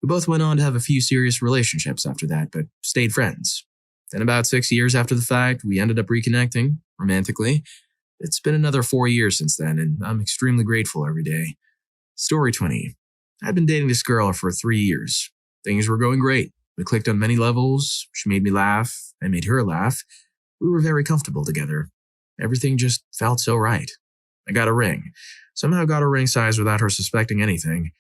We both went on to have a few serious relationships after that, but stayed friends. Then about 6 years after the fact, we ended up reconnecting, romantically. It's been another 4 years since then, and I'm extremely grateful every day. Story 20. I'd been dating this girl for 3 years. Things were going great. We clicked on many levels. She made me laugh. I made her laugh. We were very comfortable together. Everything just felt so right. I got a ring. Somehow got her ring size without her suspecting anything.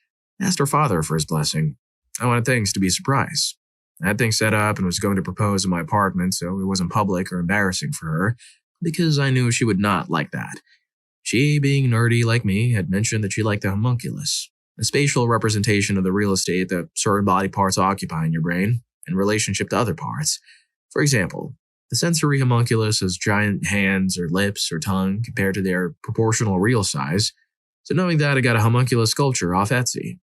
I asked her father for his blessing. I wanted things to be a surprise. I had things set up and was going to propose in my apartment so it wasn't public or embarrassing for her, because I knew she would not like that. She, being nerdy like me, had mentioned that she liked the homunculus, a spatial representation of the real estate that certain body parts occupy in your brain in relationship to other parts. For example, the sensory homunculus has giant hands or lips or tongue compared to their proportional real size, so knowing that, I got a homunculus sculpture off Etsy.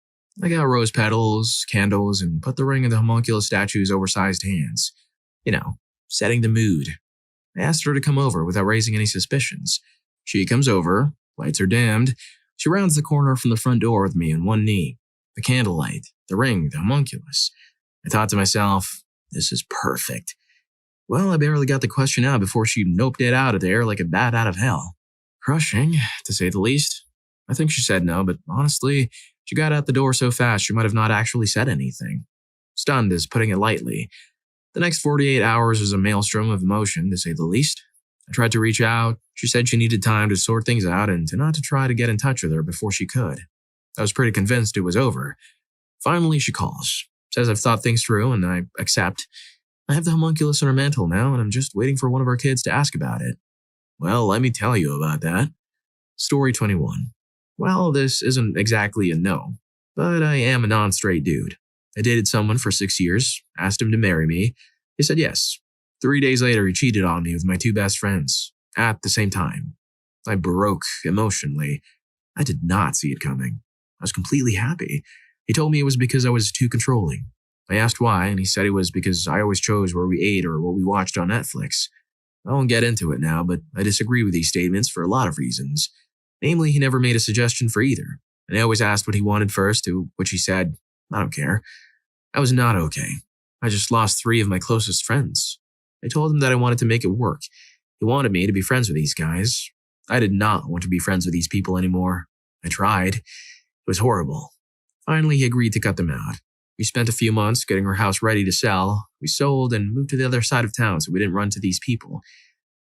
I got rose petals, candles, and put the ring in the homunculus statue's oversized hands. Setting the mood. I asked her to come over without raising any suspicions. She comes over, lights are dimmed. She rounds the corner from the front door with me on one knee. The candlelight, the ring, the homunculus. I thought to myself, this is perfect. Well, I barely got the question out before she noped it out of there like a bat out of hell. Crushing, to say the least. I think she said no, but honestly, she got out the door so fast she might have not actually said anything. Stunned is putting it lightly. The next 48 hours was a maelstrom of emotion, to say the least. I tried to reach out. She said she needed time to sort things out and to not to try to get in touch with her before she could. I was pretty convinced it was over. Finally, she calls. Says I've thought things through and I accept. I have the homunculus on her mantle now and I'm just waiting for one of our kids to ask about it. Well, let me tell you about that. Story 21. Well, this isn't exactly a no, but I am a non-straight dude. I dated someone for 6 years, asked him to marry me. He said yes. 3 days later, he cheated on me with my two best friends at the same time. I broke emotionally. I did not see it coming. I was completely happy. He told me it was because I was too controlling. I asked why, and he said it was because I always chose where we ate or what we watched on Netflix. I won't get into it now, but I disagree with these statements for a lot of reasons. Namely, he never made a suggestion for either, and I always asked what he wanted first, to which he said, I don't care. I was not okay. I just lost 3 of my closest friends. I told him that I wanted to make it work. He wanted me to be friends with these guys. I did not want to be friends with these people anymore. I tried. It was horrible. Finally, he agreed to cut them out. We spent a few months getting our house ready to sell. We sold and moved to the other side of town so we didn't run to these people.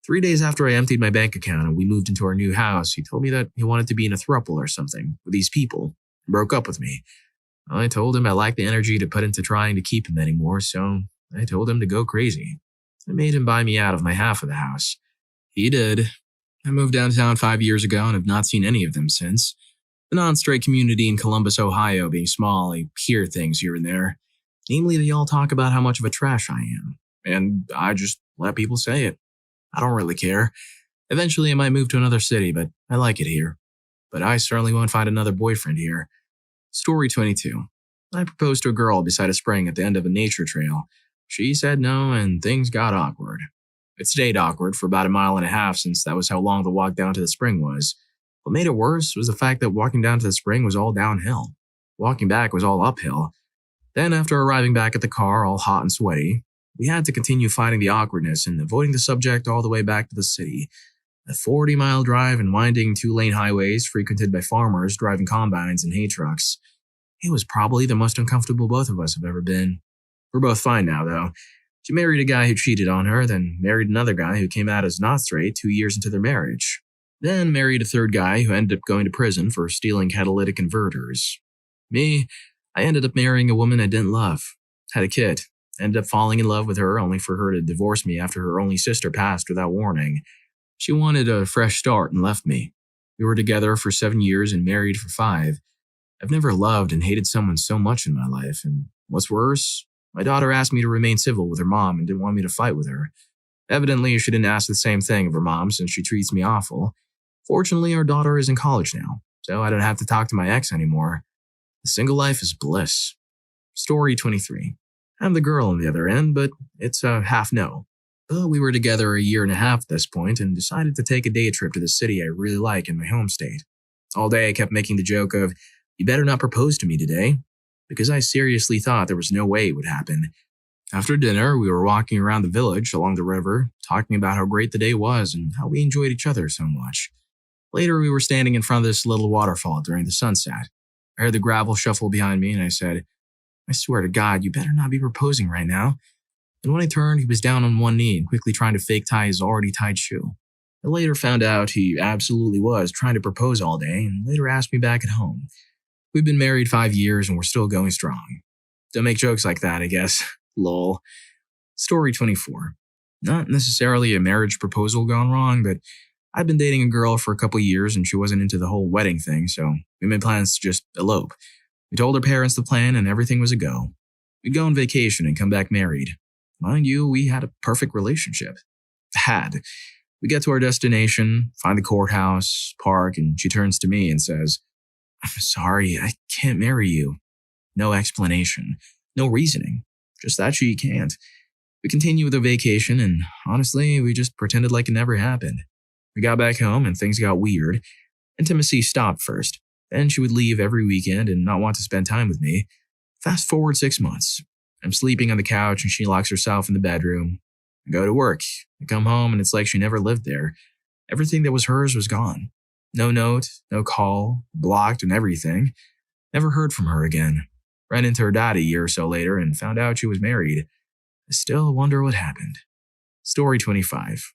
3 days after I emptied my bank account and we moved into our new house, he told me that he wanted to be in a throuple or something with these people and broke up with me. I told him I lacked the energy to put into trying to keep him anymore, so I told him to go crazy. I made him buy me out of my half of the house. He did. I moved downtown 5 years ago and have not seen any of them since. The non-straight community in Columbus, Ohio being small, I hear things here and there. Namely, they all talk about how much of a trash I am, and I just let people say it. I don't really care. Eventually, I might move to another city, but I like it here. But I certainly won't find another boyfriend here. Story 22. I proposed to a girl beside a spring at the end of a nature trail. She said no, and things got awkward. It stayed awkward for about 1.5 miles since that was how long the walk down to the spring was. What made it worse was the fact that walking down to the spring was all downhill. Walking back was all uphill. Then, after arriving back at the car all hot and sweaty, we had to continue fighting the awkwardness and avoiding the subject all the way back to the city. A 40-mile drive and winding 2-lane highways frequented by farmers driving combines and hay trucks. It was probably the most uncomfortable both of us have ever been. We're both fine now, though. She married a guy who cheated on her, then married another guy who came out as not straight 2 years into their marriage. Then married a third guy who ended up going to prison for stealing catalytic converters. Me, I ended up marrying a woman I didn't love. Had a kid. Ended up falling in love with her only for her to divorce me after her only sister passed without warning. She wanted a fresh start and left me. We were together for 7 years and married for 5. I've never loved and hated someone so much in my life, and what's worse, my daughter asked me to remain civil with her mom and didn't want me to fight with her. Evidently, she didn't ask the same thing of her mom since she treats me awful. Fortunately, our daughter is in college now, so I don't have to talk to my ex anymore. The single life is bliss. Story 23. I'm the girl on the other end, but it's a half no. But we were together 1.5 years at this point and decided to take a day trip to the city I really like in my home state. All day I kept making the joke of, you better not propose to me today, because I seriously thought there was no way it would happen. After dinner, we were walking around the village along the river, talking about how great the day was and how we enjoyed each other so much. Later, we were standing in front of this little waterfall during the sunset. I heard the gravel shuffle behind me and I said, "I swear to God, you better not be proposing right now." And when I turned, he was down on one knee and quickly trying to fake tie his already tied shoe. I later found out he absolutely was trying to propose all day and later asked me back at home. We've been married 5 years and we're still going strong. Don't make jokes like that, I guess. Lol. Story 24. Not necessarily a marriage proposal gone wrong, but I've been dating a girl for a couple years and she wasn't into the whole wedding thing, so we made plans to just elope. We told her parents the plan and everything was a go. We'd go on vacation and come back married. Mind you, we had a perfect relationship. We get to our destination, find the courthouse, park, and she turns to me and says, "I'm sorry, I can't marry you." No explanation, no reasoning, just that she can't. We continue with the vacation and honestly, we just pretended like it never happened. We got back home and things got weird. Intimacy stopped first. Then she would leave every weekend and not want to spend time with me. Fast forward 6 months. I'm sleeping on the couch and she locks herself in the bedroom. I go to work. I come home and it's like she never lived there. Everything that was hers was gone. No note, no call, blocked and everything. Never heard from her again. Ran into her dad a year or so later and found out she was married. I still wonder what happened. Story 25.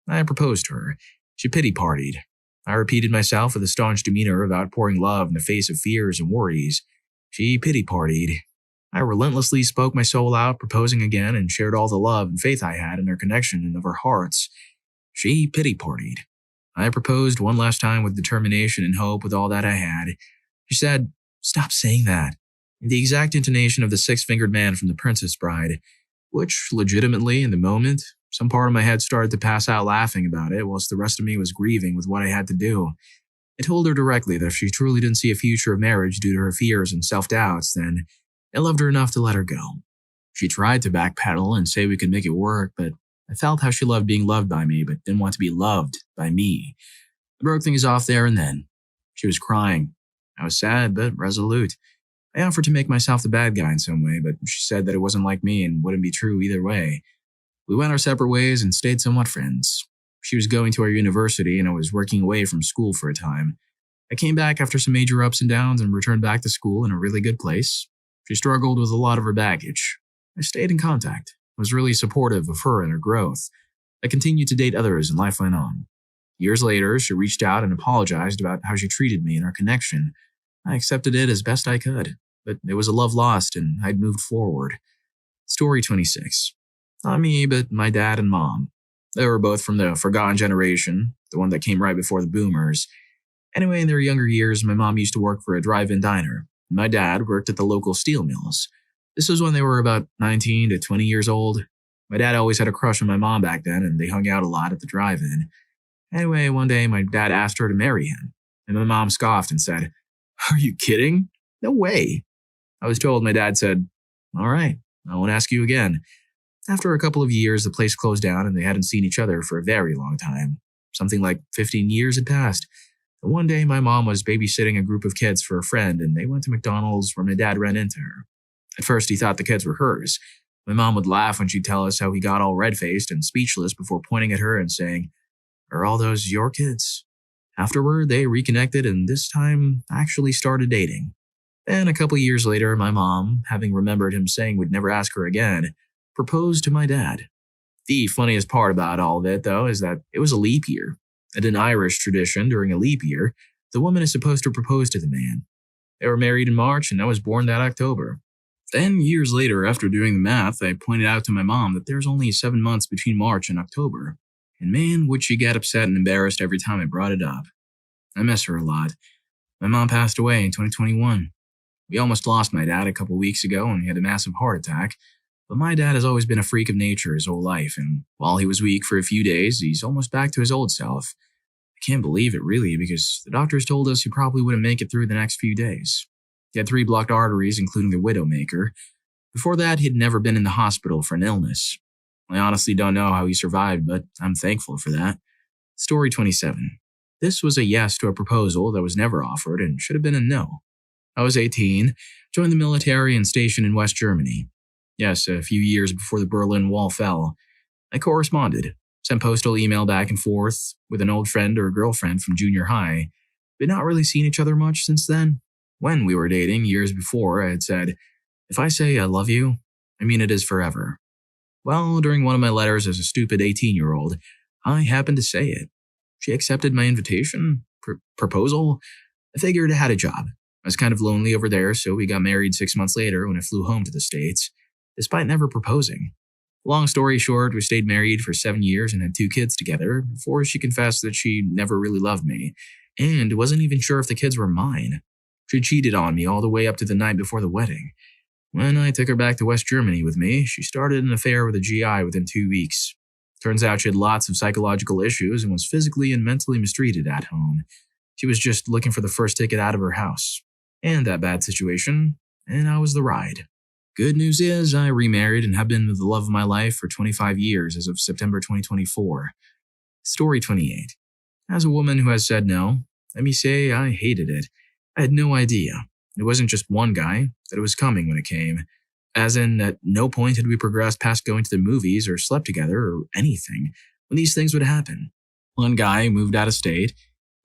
I proposed to her. She pity-partied. I repeated myself with a staunch demeanor of outpouring love in the face of fears and worries. She pity-partied. I relentlessly spoke my soul out, proposing again, and shared all the love and faith I had in our connection and of our hearts. She pity-partied. I proposed one last time with determination and hope with all that I had. She said, "Stop saying that," in the exact intonation of the six-fingered man from The Princess Bride, which, legitimately, in the moment, some part of my head started to pass out laughing about it, whilst the rest of me was grieving with what I had to do. I told her directly that if she truly didn't see a future of marriage due to her fears and self-doubts, then I loved her enough to let her go. She tried to backpedal and say we could make it work, but I felt how she loved being loved by me, but didn't want to be loved by me. I broke things off there and then. She was crying. I was sad, but resolute. I offered to make myself the bad guy in some way, but she said that it wasn't like me and wouldn't be true either way. We went our separate ways and stayed somewhat friends. She was going to our university and I was working away from school for a time. I came back after some major ups and downs and returned back to school in a really good place. She struggled with a lot of her baggage. I stayed in contact. I was really supportive of her and her growth. I continued to date others and life went on. Years later, she reached out and apologized about how she treated me in our connection. I accepted it as best I could, but it was a love lost and I'd moved forward. Story 26. Not me, but my dad and mom. They were both from the forgotten generation, the one that came right before the boomers. Anyway, in their younger years, my mom used to work for a drive-in diner. My dad worked at the local steel mills. This was when they were about 19 to 20 years old. My dad always had a crush on my mom back then, and they hung out a lot at the drive-in. Anyway, one day my dad asked her to marry him, and my mom scoffed and said, "Are you kidding? No way." I was told my dad said, "All right, I won't ask you again." After a couple of years, the place closed down and they hadn't seen each other for a very long time. Something like 15 years had passed. And one day, my mom was babysitting a group of kids for a friend, and they went to McDonald's where my dad ran into her. At first, he thought the kids were hers. My mom would laugh when she'd tell us how he got all red-faced and speechless before pointing at her and saying, "Are all those your kids?" Afterward, they reconnected and this time actually started dating. Then, a couple years later, my mom, having remembered him saying we'd never ask her again, proposed to my dad. The funniest part about all of it, though, is that it was a leap year. In an Irish tradition, during a leap year, the woman is supposed to propose to the man. They were married in March, and I was born that October. Then, years later, after doing the math, I pointed out to my mom that there's only 7 months between March and October. And man, would she get upset and embarrassed every time I brought it up. I miss her a lot. My mom passed away in 2021. We almost lost my dad a couple weeks ago, and he had a massive heart attack. But my dad has always been a freak of nature his whole life, and while he was weak for a few days, he's almost back to his old self. I can't believe it, really, because the doctors told us he probably wouldn't make it through the next few days. He had 3 blocked arteries, including the widowmaker. Before that, he'd never been in the hospital for an illness. I honestly don't know how he survived, but I'm thankful for that. Story 27. This was a yes to a proposal that was never offered and should have been a no. I was 18, joined the military and stationed in West Germany. Yes, a few years before the Berlin Wall fell. I corresponded, sent postal email back and forth with an old friend or girlfriend from junior high, but not really seen each other much since then. When we were dating years before, I had said, if I say I love you, I mean it is forever. Well, during one of my letters as a stupid 18-year-old, I happened to say it. She accepted my invitation, proposal. I figured I had a job. I was kind of lonely over there, so we got married 6 months later when I flew home to the States, despite never proposing. Long story short, we stayed married for 7 years and had 2 kids together before she confessed that she never really loved me, and wasn't even sure if the kids were mine. She cheated on me all the way up to the night before the wedding. When I took her back to West Germany with me, she started an affair with a GI within 2 weeks. Turns out she had lots of psychological issues and was physically and mentally mistreated at home. She was just looking for the first ticket out of her house. And that bad situation, and I was the ride. Good news is I remarried and have been with the love of my life for 25 years as of September 2024. Story 28. As a woman who has said no, let me say I hated it. I had no idea. It wasn't just one guy, that it was coming when it came. As in, at no point had we progressed past going to the movies or slept together or anything when these things would happen. One guy moved out of state.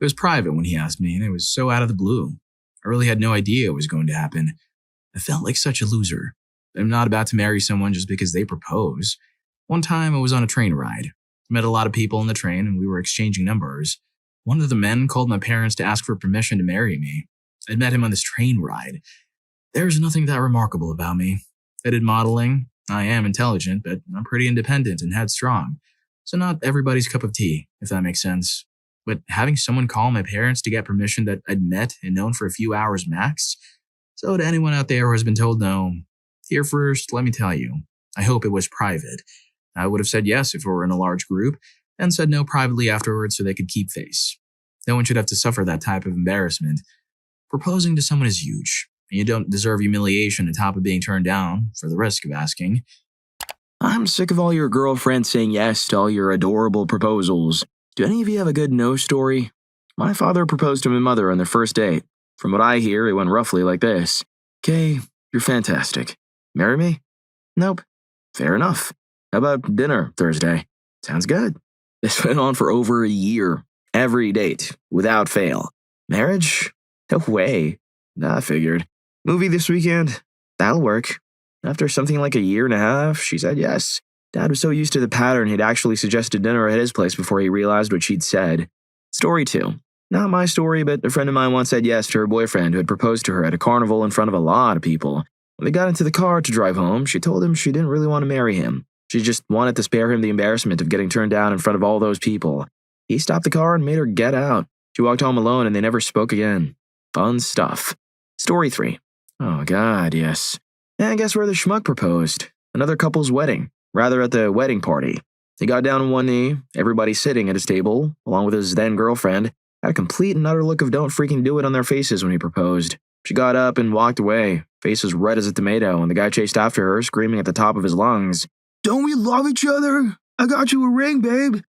It was private when he asked me, and it was so out of the blue. I really had no idea it was going to happen. I felt like such a loser. I'm not about to marry someone just because they propose. One time I was on a train ride. I met a lot of people on the train and we were exchanging numbers. One of the men called my parents to ask for permission to marry me. I'd met him on this train ride. There's nothing that remarkable about me. I did modeling. I am intelligent, but I'm pretty independent and headstrong. So not everybody's cup of tea, if that makes sense. But having someone call my parents to get permission that I'd met and known for a few hours max? So to anyone out there who has been told no, here first, let me tell you, I hope it was private. I would have said yes if we were in a large group, and said no privately afterwards so they could keep face. No one should have to suffer that type of embarrassment. Proposing to someone is huge, and you don't deserve humiliation on top of being turned down for the risk of asking. I'm sick of all your girlfriends saying yes to all your adorable proposals. Do any of you have a good no story? My father proposed to my mother on their first date. From what I hear, it went roughly like this. Kay, you're fantastic. Marry me? Nope. Fair enough. How about dinner Thursday? Sounds good. This went on for over a year. Every date, without fail. Marriage? No way. I figured. Movie this weekend? That'll work. After something like a year and a half, she said yes. Dad was so used to the pattern he'd actually suggested dinner at his place before he realized what she'd said. Story 2. Not my story, but a friend of mine once said yes to her boyfriend who had proposed to her at a carnival in front of a lot of people. When they got into the car to drive home, she told him she didn't really want to marry him. She just wanted to spare him the embarrassment of getting turned down in front of all those people. He stopped the car and made her get out. She walked home alone and they never spoke again. Fun stuff. Story 3. Oh god, yes. And guess where the schmuck proposed? Another couple's wedding. Rather at the wedding party. He got down on one knee, everybody sitting at his table, along with his then-girlfriend, had a complete and utter look of don't freaking do it on their faces when he proposed. She got up and walked away, face as red as a tomato, and the guy chased after her, screaming at the top of his lungs, "Don't we love each other? I got you a ring, babe.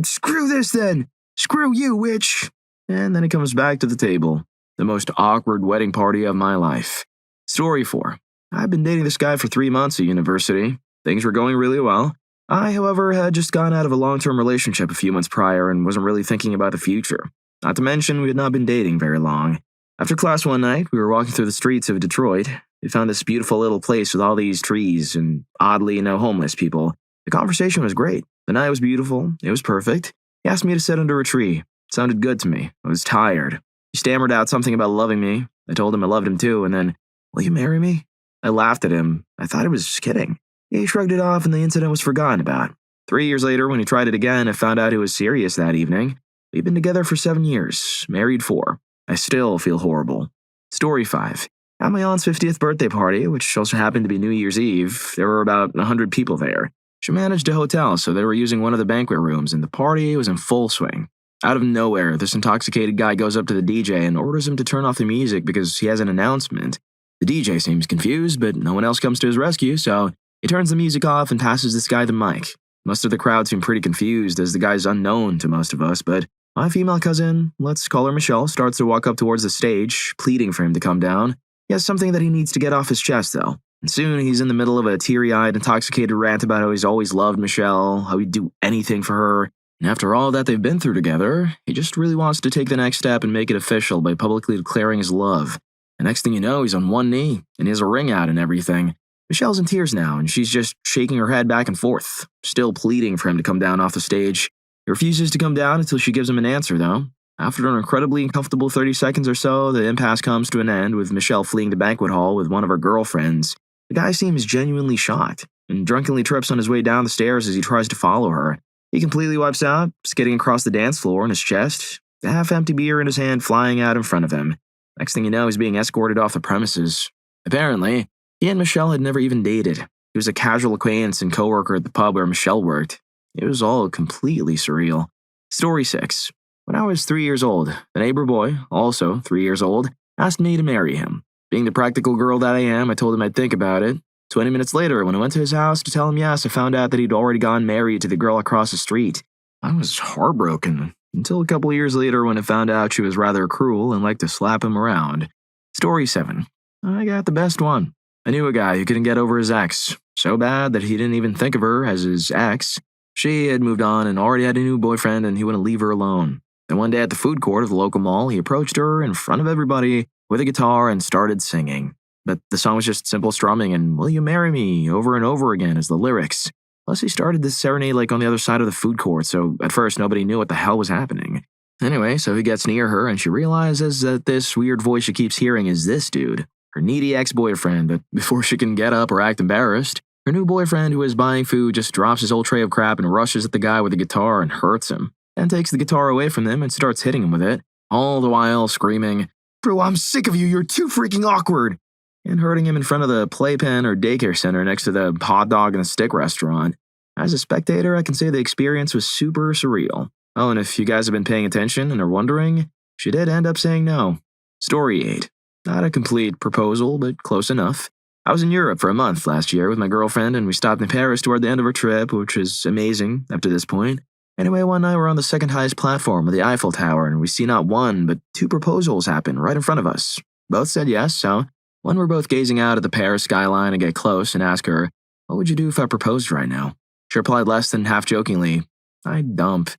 Screw this then. Screw you, witch." And then he comes back to the table. The most awkward wedding party of my life. Story 4. I've been dating this guy for 3 months at university. Things were going really well. I, however, had just gotten out of a long-term relationship a few months prior and wasn't really thinking about the future. Not to mention, we had not been dating very long. After class one night, we were walking through the streets of Detroit. We found this beautiful little place with all these trees and, oddly, no homeless people. The conversation was great. The night was beautiful. It was perfect. He asked me to sit under a tree. It sounded good to me. I was tired. He stammered out something about loving me. I told him I loved him too, and then, "Will you marry me?" I laughed at him. I thought he was kidding. He shrugged it off and the incident was forgotten about. 3 years later, when he tried it again, I found out he was serious that evening. We've been together for 7 years, married 4. I still feel horrible. Story 5. At my aunt's 50th birthday party, which also happened to be New Year's Eve, there were about 100 people there. She managed a hotel, so they were using one of the banquet rooms, and the party was in full swing. Out of nowhere, this intoxicated guy goes up to the DJ and orders him to turn off the music because he has an announcement. The DJ seems confused, but no one else comes to his rescue, so he turns the music off and passes this guy the mic. Most of the crowd seem pretty confused as the guy's unknown to most of us, but my female cousin, let's call her Michelle, starts to walk up towards the stage, pleading for him to come down. He has something that he needs to get off his chest, though. And soon he's in the middle of a teary-eyed, intoxicated rant about how he's always loved Michelle, how he'd do anything for her. And after all that they've been through together, he just really wants to take the next step and make it official by publicly declaring his love. The next thing you know, he's on one knee, and he has a ring out and everything. Michelle's in tears now, and she's just shaking her head back and forth, still pleading for him to come down off the stage. He refuses to come down until she gives him an answer, though. After an incredibly uncomfortable 30 seconds or so, the impasse comes to an end with Michelle fleeing the banquet hall with one of her girlfriends. The guy seems genuinely shocked, and drunkenly trips on his way down the stairs as he tries to follow her. He completely wipes out, skidding across the dance floor on his chest, the half-empty beer in his hand flying out in front of him. Next thing you know, he's being escorted off the premises. Apparently, he and Michelle had never even dated. He was a casual acquaintance and coworker at the pub where Michelle worked. It was all completely surreal. Story 6. When I was 3 years old, the neighbor boy, also 3 years old, asked me to marry him. Being the practical girl that I am, I told him I'd think about it. 20 minutes later, when I went to his house to tell him yes, I found out that he'd already gone married to the girl across the street. I was heartbroken, until a couple of years later when I found out she was rather cruel and liked to slap him around. Story 7. I got the best one. I knew a guy who couldn't get over his ex, so bad that he didn't even think of her as his ex. She had moved on and already had a new boyfriend, and he wouldn't leave her alone. Then one day at the food court of the local mall, he approached her in front of everybody with a guitar and started singing. But the song was just simple strumming and "Will you marry me?" over and over again as the lyrics. Plus he started this serenade like on the other side of the food court, so at first nobody knew what the hell was happening. Anyway, so he gets near her and she realizes that this weird voice she keeps hearing is this dude, her needy ex-boyfriend, but before she can get up or act embarrassed, her new boyfriend who is buying food just drops his old tray of crap and rushes at the guy with the guitar and hurts him, then takes the guitar away from him and starts hitting him with it, all the while screaming, "Bro, I'm sick of you, you're too freaking awkward!" and hurting him in front of the playpen or daycare center next to the hot dog and the stick restaurant. As a spectator, I can say the experience was super surreal. Oh, and if you guys have been paying attention and are wondering, she did end up saying no. Story 8. Not a complete proposal, but close enough. I was in Europe for a month last year with my girlfriend, and we stopped in Paris toward the end of our trip, which was amazing up to this point. Anyway, one night we're on the second highest platform of the Eiffel Tower, and we see not one, but 2 proposals happen right in front of us. Both said yes, so when we're both gazing out at the Paris skyline, I get close and ask her, "What would you do if I proposed right now?" She replied less than half-jokingly, "I'd dump."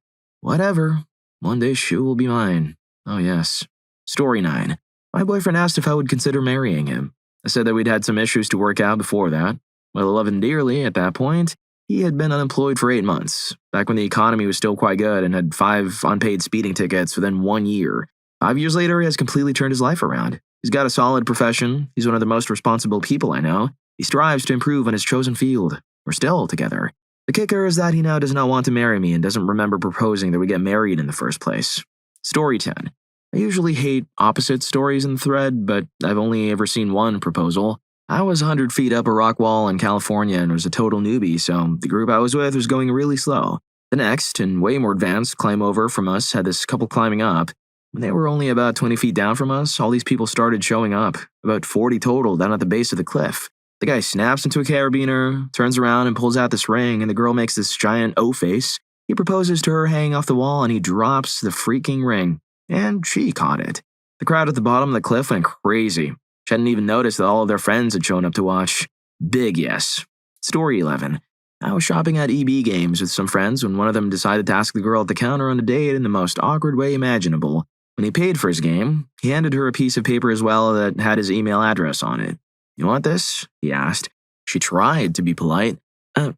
Whatever. One day she will be mine. Oh yes. Story 9. My boyfriend asked if I would consider marrying him. I said that we'd had some issues to work out before that. Well, I love him dearly at that point. He had been unemployed for 8 months, back when the economy was still quite good, and had 5 unpaid speeding tickets within 1 year. 5 years later, he has completely turned his life around. He's got a solid profession. He's one of the most responsible people I know. He strives to improve on his chosen field. We're still together. The kicker is that he now does not want to marry me and doesn't remember proposing that we get married in the first place. Story 10. I usually hate opposite stories in the thread, but I've only ever seen one proposal. I was 100 feet up a rock wall in California and was a total newbie, so the group I was with was going really slow. The next, and way more advanced, climb over from us had this couple climbing up. When they were only about 20 feet down from us, all these people started showing up, about 40 total down at the base of the cliff. The guy snaps into a carabiner, turns around and pulls out this ring, and the girl makes this giant O face. He proposes to her hanging off the wall, and he drops the freaking ring. And she caught it. The crowd at the bottom of the cliff went crazy. She hadn't even noticed that all of their friends had shown up to watch. Big yes. Story 11. I was shopping at EB Games with some friends when one of them decided to ask the girl at the counter on a date in the most awkward way imaginable. When he paid for his game, he handed her a piece of paper as well that had his email address on it. "You want this?" he asked. She tried to be polite.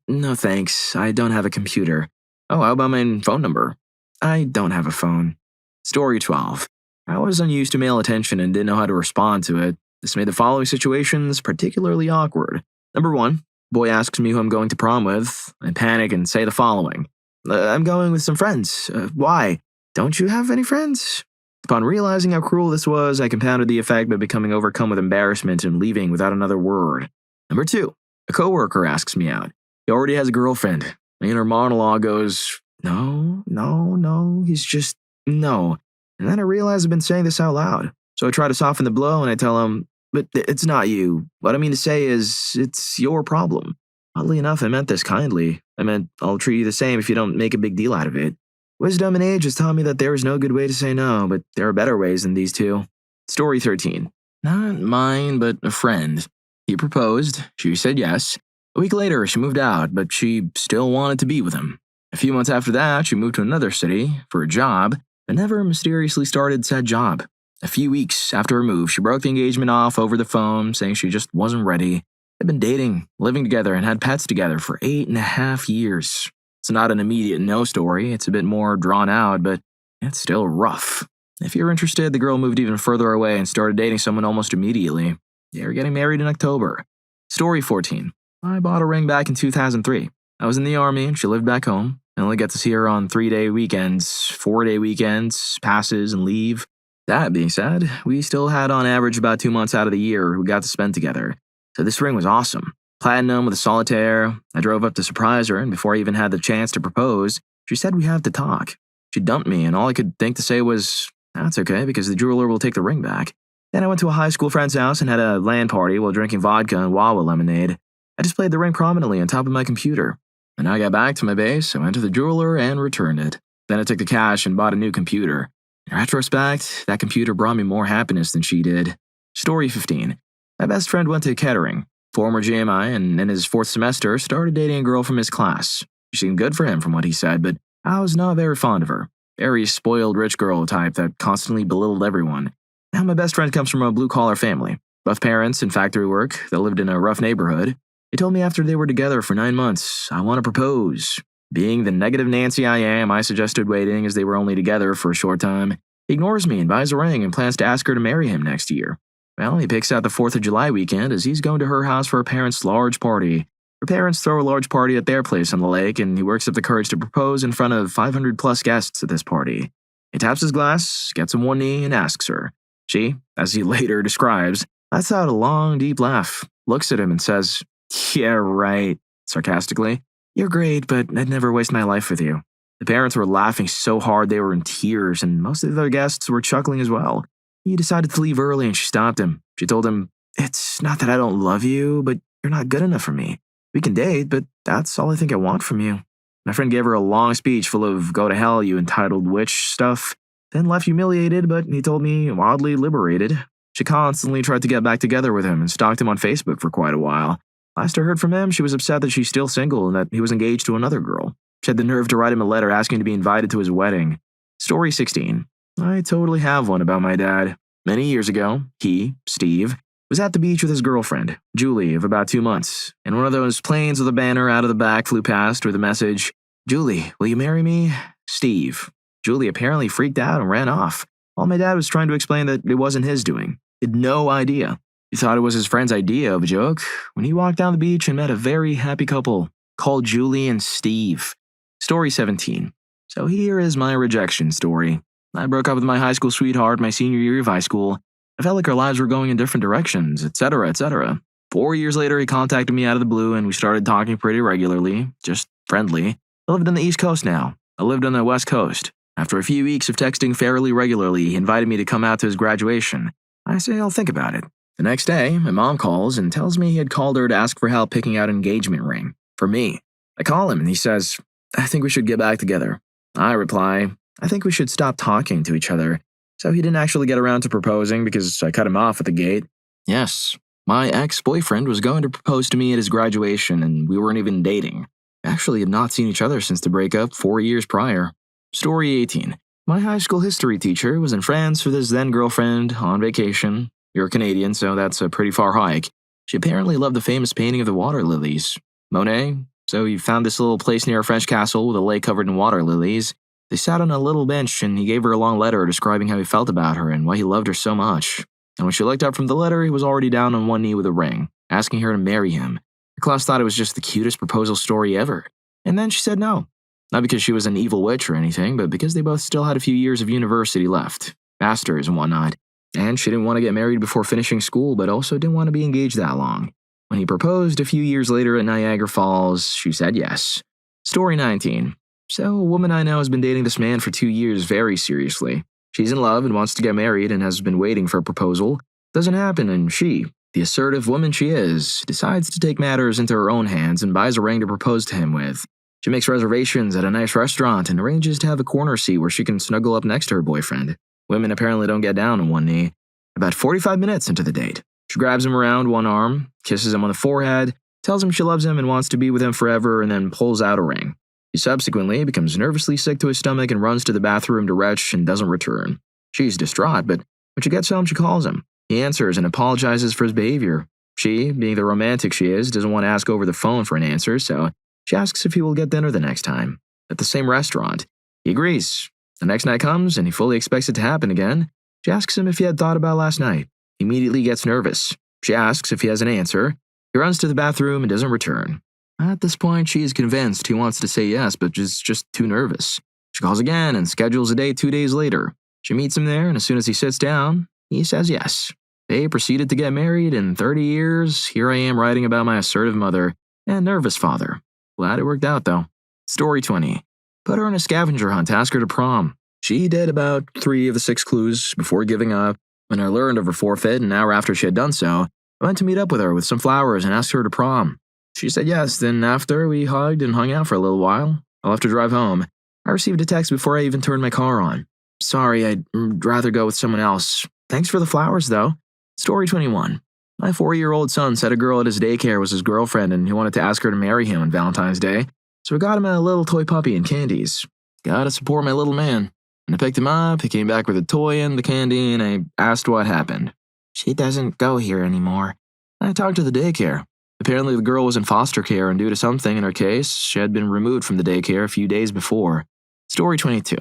No thanks, I don't have a computer." "Oh, how about my phone number?" "I don't have a phone." Story 12. I was unused to male attention and didn't know how to respond to it. This made the following situations particularly awkward. Number 1. Boy asks me who I'm going to prom with. I panic and say the following. "I'm going with some friends." "Why? Don't you have any friends?" Upon realizing how cruel this was, I compounded the effect by becoming overcome with embarrassment and leaving without another word. Number 2. A coworker asks me out. He already has a girlfriend. My inner monologue goes, no, he's just, no. And then I realize I've been saying this out loud. So I try to soften the blow and I tell him, "But it's not you. What I mean to say is, it's your problem." Oddly enough, I meant this kindly. I meant, I'll treat you the same if you don't make a big deal out of it. Wisdom and age has taught me that there is no good way to say no, but there are better ways than these two. Story 13. Not mine, but a friend. He proposed, she said yes. A week later, she moved out, but she still wanted to be with him. A few months after that, she moved to another city for a job, but never mysteriously started said job. A few weeks after her move, she broke the engagement off over the phone, saying she just wasn't ready. They'd been dating, living together, and had pets together for 8.5 years. It's not an immediate no story, it's a bit more drawn out, but it's still rough. If you're interested, the girl moved even further away and started dating someone almost immediately. They were getting married in October. Story 14. I bought a ring back in 2003. I was in the army and she lived back home. I only got to see her on 3-day weekends, 4-day weekends, passes, and leave. That being said, we still had on average about 2 months out of the year we got to spend together. So this ring was awesome. Platinum with a solitaire. I drove up to surprise her, and before I even had the chance to propose, she said we have to talk. She dumped me, and all I could think to say was, that's okay, because the jeweler will take the ring back. Then I went to a high school friend's house and had a LAN party while drinking vodka and Wawa lemonade. I displayed the ring prominently on top of my computer. When I got back to my base, I went to the jeweler and returned it. Then I took the cash and bought a new computer. In retrospect, that computer brought me more happiness than she did. Story 15. My best friend went to Kettering, former GMI, and in his 4th semester started dating a girl from his class. She seemed good for him from what he said, but I was not very fond of her. Very spoiled rich girl type that constantly belittled everyone. Now my best friend comes from a blue-collar family. Both parents in factory work, they lived in a rough neighborhood. He told me after they were together for 9 months, I want to propose. Being the negative Nancy I am, I suggested waiting as they were only together for a short time. He ignores me and buys a ring and plans to ask her to marry him next year. Well, he picks out the 4th of July weekend as he's going to her house for her parents' large party. Her parents throw a large party at their place on the lake, and he works up the courage to propose in front of 500-plus guests at this party. He taps his glass, gets on one knee, and asks her. She, as he later describes, lets out a long, deep laugh, looks at him and says, "Yeah, right," sarcastically. "You're great, but I'd never waste my life with you." The parents were laughing so hard they were in tears, and most of the other guests were chuckling as well. He decided to leave early and she stopped him. She told him, "It's not that I don't love you, but you're not good enough for me. We can date, but that's all I think I want from you." My friend gave her a long speech full of "go to hell, you entitled witch" stuff, then left humiliated, but he told me oddly liberated. She constantly tried to get back together with him and stalked him on Facebook for quite a while. Last I heard from him, she was upset that she's still single and that he was engaged to another girl. She had the nerve to write him a letter asking to be invited to his wedding. Story 16. I totally have one about my dad. Many years ago, he, Steve, was at the beach with his girlfriend, Julie, of about 2 months, and one of those planes with a banner out of the back flew past with the message, "Julie, will you marry me? Steve." Julie apparently freaked out and ran off, while my dad was trying to explain that it wasn't his doing. He had no idea. He thought it was his friend's idea of a joke when he walked down the beach and met a very happy couple called Julie and Steve. Story 17. So here is my rejection story. I broke up with my high school sweetheart my senior year of high school. I felt like our lives were going in different directions, etc., etc. 4 years later, he contacted me out of the blue and we started talking pretty regularly, just friendly. I lived on the East Coast now. I lived on the West Coast. After a few weeks of texting fairly regularly, he invited me to come out to his graduation. I say I'll think about it. The next day, my mom calls and tells me he had called her to ask for help picking out an engagement ring. For me. I call him and he says, "I think we should get back together." I reply, "I think we should stop talking to each other." So he didn't actually get around to proposing because I cut him off at the gate. Yes, my ex-boyfriend was going to propose to me at his graduation and we weren't even dating. We actually had not seen each other since the breakup 4 years prior. Story 18. My high school history teacher was in France with his then-girlfriend on vacation. You're Canadian, so that's a pretty far hike. She apparently loved the famous painting of the water lilies. Monet? So he found this little place near a French castle with a lake covered in water lilies. They sat on a little bench and he gave her a long letter describing how he felt about her and why he loved her so much. And when she looked up from the letter, he was already down on one knee with a ring, asking her to marry him. The class thought it was just the cutest proposal story ever. And then she said no. Not because she was an evil witch or anything, but because they both still had a few years of university left, masters and whatnot. And she didn't want to get married before finishing school, but also didn't want to be engaged that long. When he proposed a few years later at Niagara Falls, she said yes. Story 19. So, a woman I know has been dating this man for 2 years very seriously. She's in love and wants to get married and has been waiting for a proposal. Doesn't happen, and she, the assertive woman she is, decides to take matters into her own hands and buys a ring to propose to him with. She makes reservations at a nice restaurant and arranges to have a corner seat where she can snuggle up next to her boyfriend. Women apparently don't get down on one knee. About 45 minutes into the date, She grabs him around one arm, kisses him on the forehead, tells him she loves him and wants to be with him forever, and then pulls out a ring. He subsequently becomes nervously sick to his stomach and runs to the bathroom to retch and doesn't return. She's distraught, but when she gets home, she calls him. He answers and apologizes for his behavior. She, being the romantic she is, doesn't want to ask over the phone for an answer, so she asks if he will get dinner the next time, at the same restaurant. He agrees. The next night comes, and he fully expects it to happen again. She asks him if he had thought about last night. He immediately gets nervous. She asks if he has an answer. He runs to the bathroom and doesn't return. At this point, she is convinced he wants to say yes, but is just too nervous. She calls again and schedules a date 2 days later. She meets him there, and as soon as he sits down, he says yes. They proceeded to get married, and 30 years, here I am writing about my assertive mother and nervous father. Glad it worked out, though. Story 20. Put her on a scavenger hunt to ask her to prom. She did about 3 of the 6 clues before giving up. When I learned of her forfeit, an hour after she had done so, I went to meet up with her with some flowers and asked her to prom. She said yes, then after, we hugged and hung out for a little while. I left to drive home. I received a text before I even turned my car on. Sorry, I'd rather go with someone else. Thanks for the flowers, though. Story 21. My 4-year-old son said a girl at his daycare was his girlfriend and he wanted to ask her to marry him on Valentine's Day, so I got him a little toy puppy and candies. Gotta support my little man. When I picked him up, he came back with a toy and the candy, and I asked what happened. She doesn't go here anymore. I talked to the daycare. Apparently the girl was in foster care, and due to something in her case, she had been removed from the daycare a few days before. Story 22.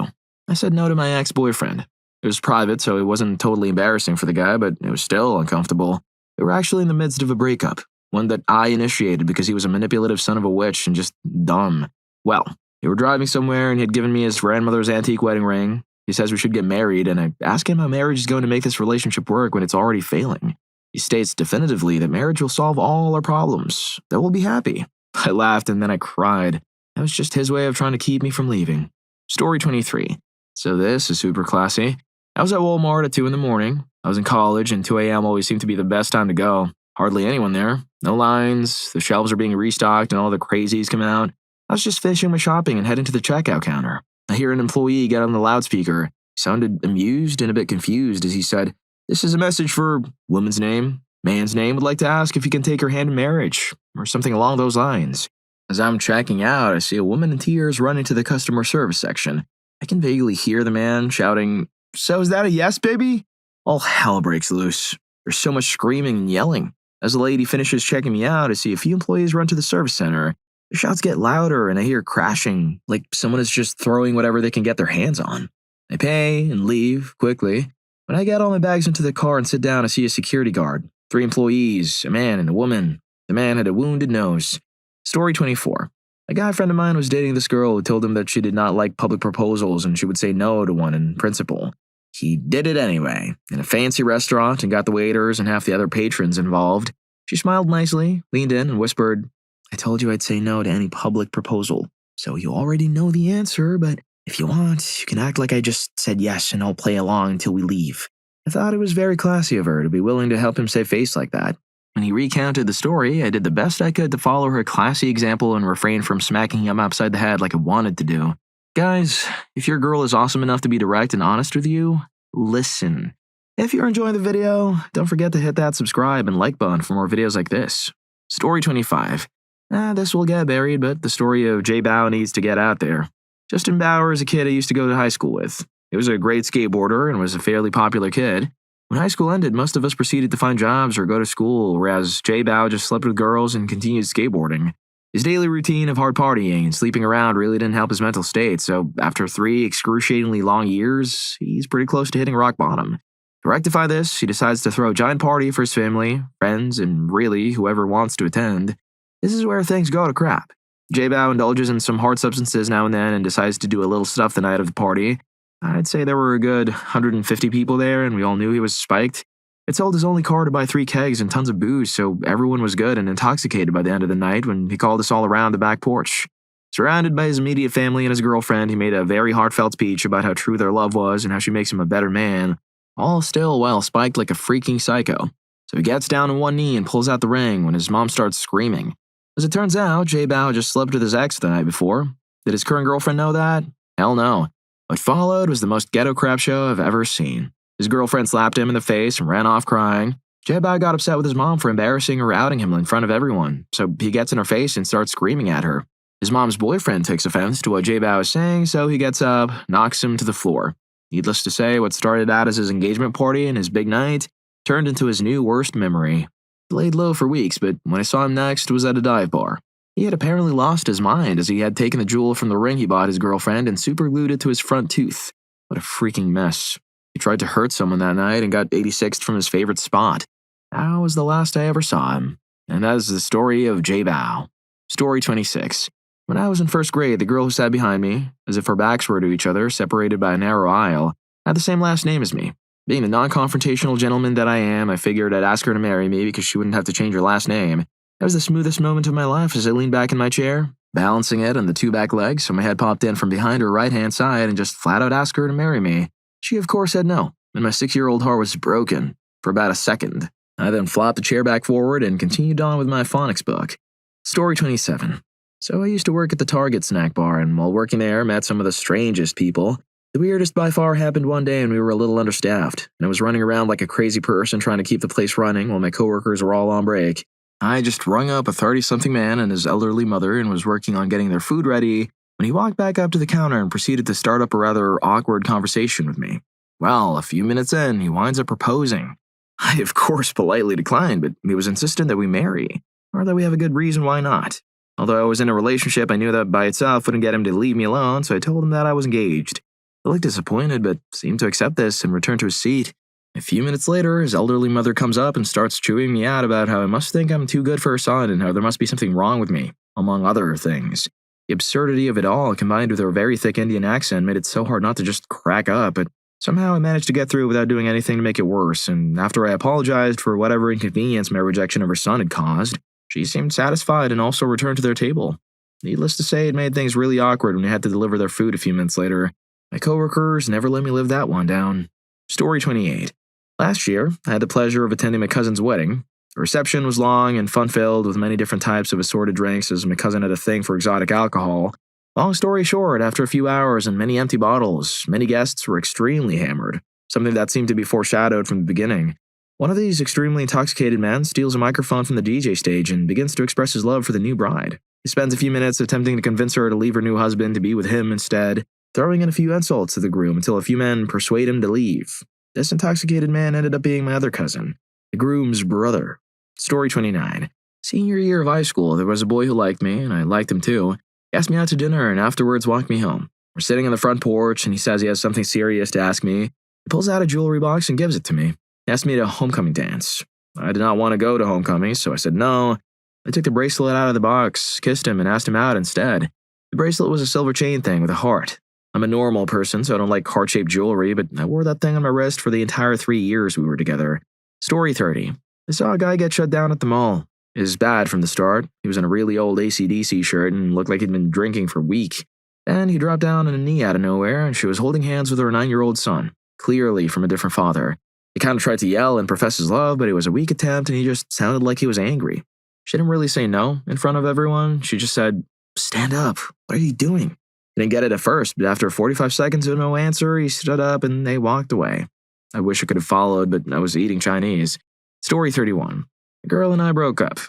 I said no to my ex-boyfriend. It was private, so it wasn't totally embarrassing for the guy, but it was still uncomfortable. We were actually in the midst of a breakup, one that I initiated because he was a manipulative son of a witch and just dumb. Well, we were driving somewhere and he had given me his grandmother's antique wedding ring. He says we should get married, and I ask him how marriage is going to make this relationship work when it's already failing. He states definitively that marriage will solve all our problems, that we'll be happy. I laughed and then I cried. That was just his way of trying to keep me from leaving. Story 23. So this is super classy. I was at Walmart at 2 in the morning. I was in college, and 2 a.m. always seemed to be the best time to go. Hardly anyone there. No lines. The shelves are being restocked and all the crazies come out. I was just finishing my shopping and heading to the checkout counter. I hear an employee get on the loudspeaker. He sounded amused and a bit confused as he said, "This is a message for woman's name. Man's name would like to ask if you can take her hand in marriage," or something along those lines. As I'm checking out, I see a woman in tears running to the customer service section. I can vaguely hear the man shouting, "So is that a yes, baby?" All hell breaks loose. There's so much screaming and yelling. As the lady finishes checking me out, I see a few employees run to the service center. The shots get louder and I hear crashing, like someone is just throwing whatever they can get their hands on. I pay and leave quickly. When I get all my bags into the car and sit down, I see a security guard, 3 employees, a man and a woman. The man had a wounded nose. Story 24. A guy friend of mine was dating this girl who told him that she did not like public proposals and she would say no to one in principle. He did it anyway, in a fancy restaurant, and got the waiters and half the other patrons involved. She smiled nicely, leaned in, and whispered, "I told you I'd say no to any public proposal, so you already know the answer, but if you want, you can act like I just said yes and I'll play along until we leave." I thought it was very classy of her to be willing to help him save face like that. When he recounted the story, I did the best I could to follow her classy example and refrain from smacking him upside the head like I wanted to do. Guys, if your girl is awesome enough to be direct and honest with you, listen. If you're enjoying the video, don't forget to hit that subscribe and like button for more videos like this. Story 25. This will get buried, but the story of Jay Bao needs to get out there. Justin Bauer is a kid I used to go to high school with. He was a great skateboarder and was a fairly popular kid. When high school ended, most of us proceeded to find jobs or go to school, whereas Jay Bao just slept with girls and continued skateboarding. His daily routine of hard partying and sleeping around really didn't help his mental state, so after 3 excruciatingly long years, he's pretty close to hitting rock bottom. To rectify this, he decides to throw a giant party for his family, friends, and really whoever wants to attend. This is where things go to crap. Jay Bao indulges in some hard substances now and then and decides to do a little stuff the night of the party. I'd say there were a good 150 people there, and we all knew he was spiked. It sold his only car to buy 3 kegs and tons of booze, so everyone was good and intoxicated by the end of the night when he called us all around the back porch. Surrounded by his immediate family and his girlfriend, he made a very heartfelt speech about how true their love was and how she makes him a better man, all still while spiked like a freaking psycho. So he gets down on one knee and pulls out the ring when his mom starts screaming. As it turns out, Jay Bao just slept with his ex the night before. Did his current girlfriend know that? Hell no. What followed was the most ghetto crap show I've ever seen. His girlfriend slapped him in the face and ran off crying. J-Bao got upset with his mom for embarrassing or outing him in front of everyone, so he gets in her face and starts screaming at her. His mom's boyfriend takes offense to what J-Bao is saying, so he gets up, knocks him to the floor. Needless to say, what started out as his engagement party and his big night turned into his new worst memory. He laid low for weeks, but when I saw him next, it was at a dive bar. He had apparently lost his mind as he had taken the jewel from the ring he bought his girlfriend and superglued it to his front tooth. What a freaking mess. He tried to hurt someone that night and got 86th from his favorite spot. That was the last I ever saw him. And that is the story of J-Bao. Story 26. When I was in first grade, the girl who sat behind me, as if our backs were to each other, separated by a narrow aisle, had the same last name as me. Being the non-confrontational gentleman that I am, I figured I'd ask her to marry me because she wouldn't have to change her last name. That was the smoothest moment of my life as I leaned back in my chair, balancing it on the two back legs so my head popped in from behind her right-hand side and just flat out asked her to marry me. She, of course, said no, and my 6-year-old heart was broken for about a second. I then flopped the chair back forward and continued on with my phonics book. Story 27. So I used to work at the Target snack bar, and while working there, met some of the strangest people. The weirdest by far happened one day when we were a little understaffed, and I was running around like a crazy person trying to keep the place running while my coworkers were all on break. I just rung up a 30-something man and his elderly mother and was working on getting their food ready when he walked back up to the counter and proceeded to start up a rather awkward conversation with me. Well, a few minutes in, he winds up proposing. I, of course, politely declined, but he was insistent that we marry, or that we have a good reason why not. Although I was in a relationship, I knew that by itself wouldn't get him to leave me alone, so I told him that I was engaged. He looked disappointed, but seemed to accept this and returned to his seat. A few minutes later, his elderly mother comes up and starts chewing me out about how I must think I'm too good for her son and how there must be something wrong with me, among other things. The absurdity of it all, combined with her very thick Indian accent, made it so hard not to just crack up, but somehow I managed to get through without doing anything to make it worse, and after I apologized for whatever inconvenience my rejection of her son had caused, she seemed satisfied and also returned to their table. Needless to say, it made things really awkward when we had to deliver their food a few minutes later. My coworkers never let me live that one down. Story 28. Last year, I had the pleasure of attending my cousin's wedding. The reception was long and fun-filled with many different types of assorted drinks as my cousin had a thing for exotic alcohol. Long story short, after a few hours and many empty bottles, many guests were extremely hammered, something that seemed to be foreshadowed from the beginning. One of these extremely intoxicated men steals a microphone from the DJ stage and begins to express his love for the new bride. He spends a few minutes attempting to convince her to leave her new husband to be with him instead, throwing in a few insults to the groom until a few men persuade him to leave. This intoxicated man ended up being my other cousin, the groom's brother. Story 29. Senior year of high school, there was a boy who liked me, and I liked him too. He asked me out to dinner and afterwards walked me home. We're sitting on the front porch, and he says he has something serious to ask me. He pulls out a jewelry box and gives it to me. He asked me to a homecoming dance. I did not want to go to homecoming, so I said no. I took the bracelet out of the box, kissed him, and asked him out instead. The bracelet was a silver chain thing with a heart. I'm a normal person, so I don't like heart-shaped jewelry, but I wore that thing on my wrist for the entire 3 years we were together. Story 30. I saw a guy get shut down at the mall. It was bad from the start. He was in a really old AC/DC shirt and looked like he'd been drinking for a week. Then he dropped down on a knee out of nowhere, and she was holding hands with her 9-year-old son, clearly from a different father. He kind of tried to yell and profess his love, but it was a weak attempt and he just sounded like he was angry. She didn't really say no in front of everyone. She just said, "Stand up. What are you doing?" He didn't get it at first, but after 45 seconds of no answer, he stood up and they walked away. I wish I could have followed, but I was eating Chinese. Story 31. The girl and I broke up.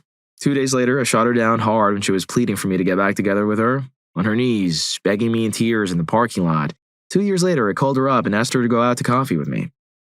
2 days later, I shot her down hard when she was pleading for me to get back together with her, on her knees, begging me in tears in the parking lot. 2 years later, I called her up and asked her to go out to coffee with me.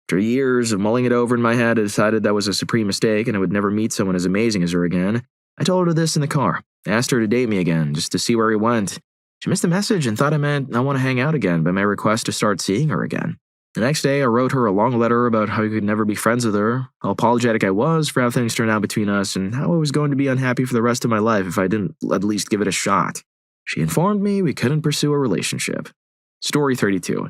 After years of mulling it over in my head, I decided that was a supreme mistake and I would never meet someone as amazing as her again. I told her this in the car. I asked her to date me again, just to see where he went. She missed the message and thought I meant I want to hang out again by my request to start seeing her again. The next day, I wrote her a long letter about how I could never be friends with her, how apologetic I was for how things turned out between us, and how I was going to be unhappy for the rest of my life if I didn't at least give it a shot. She informed me we couldn't pursue a relationship. Story 32.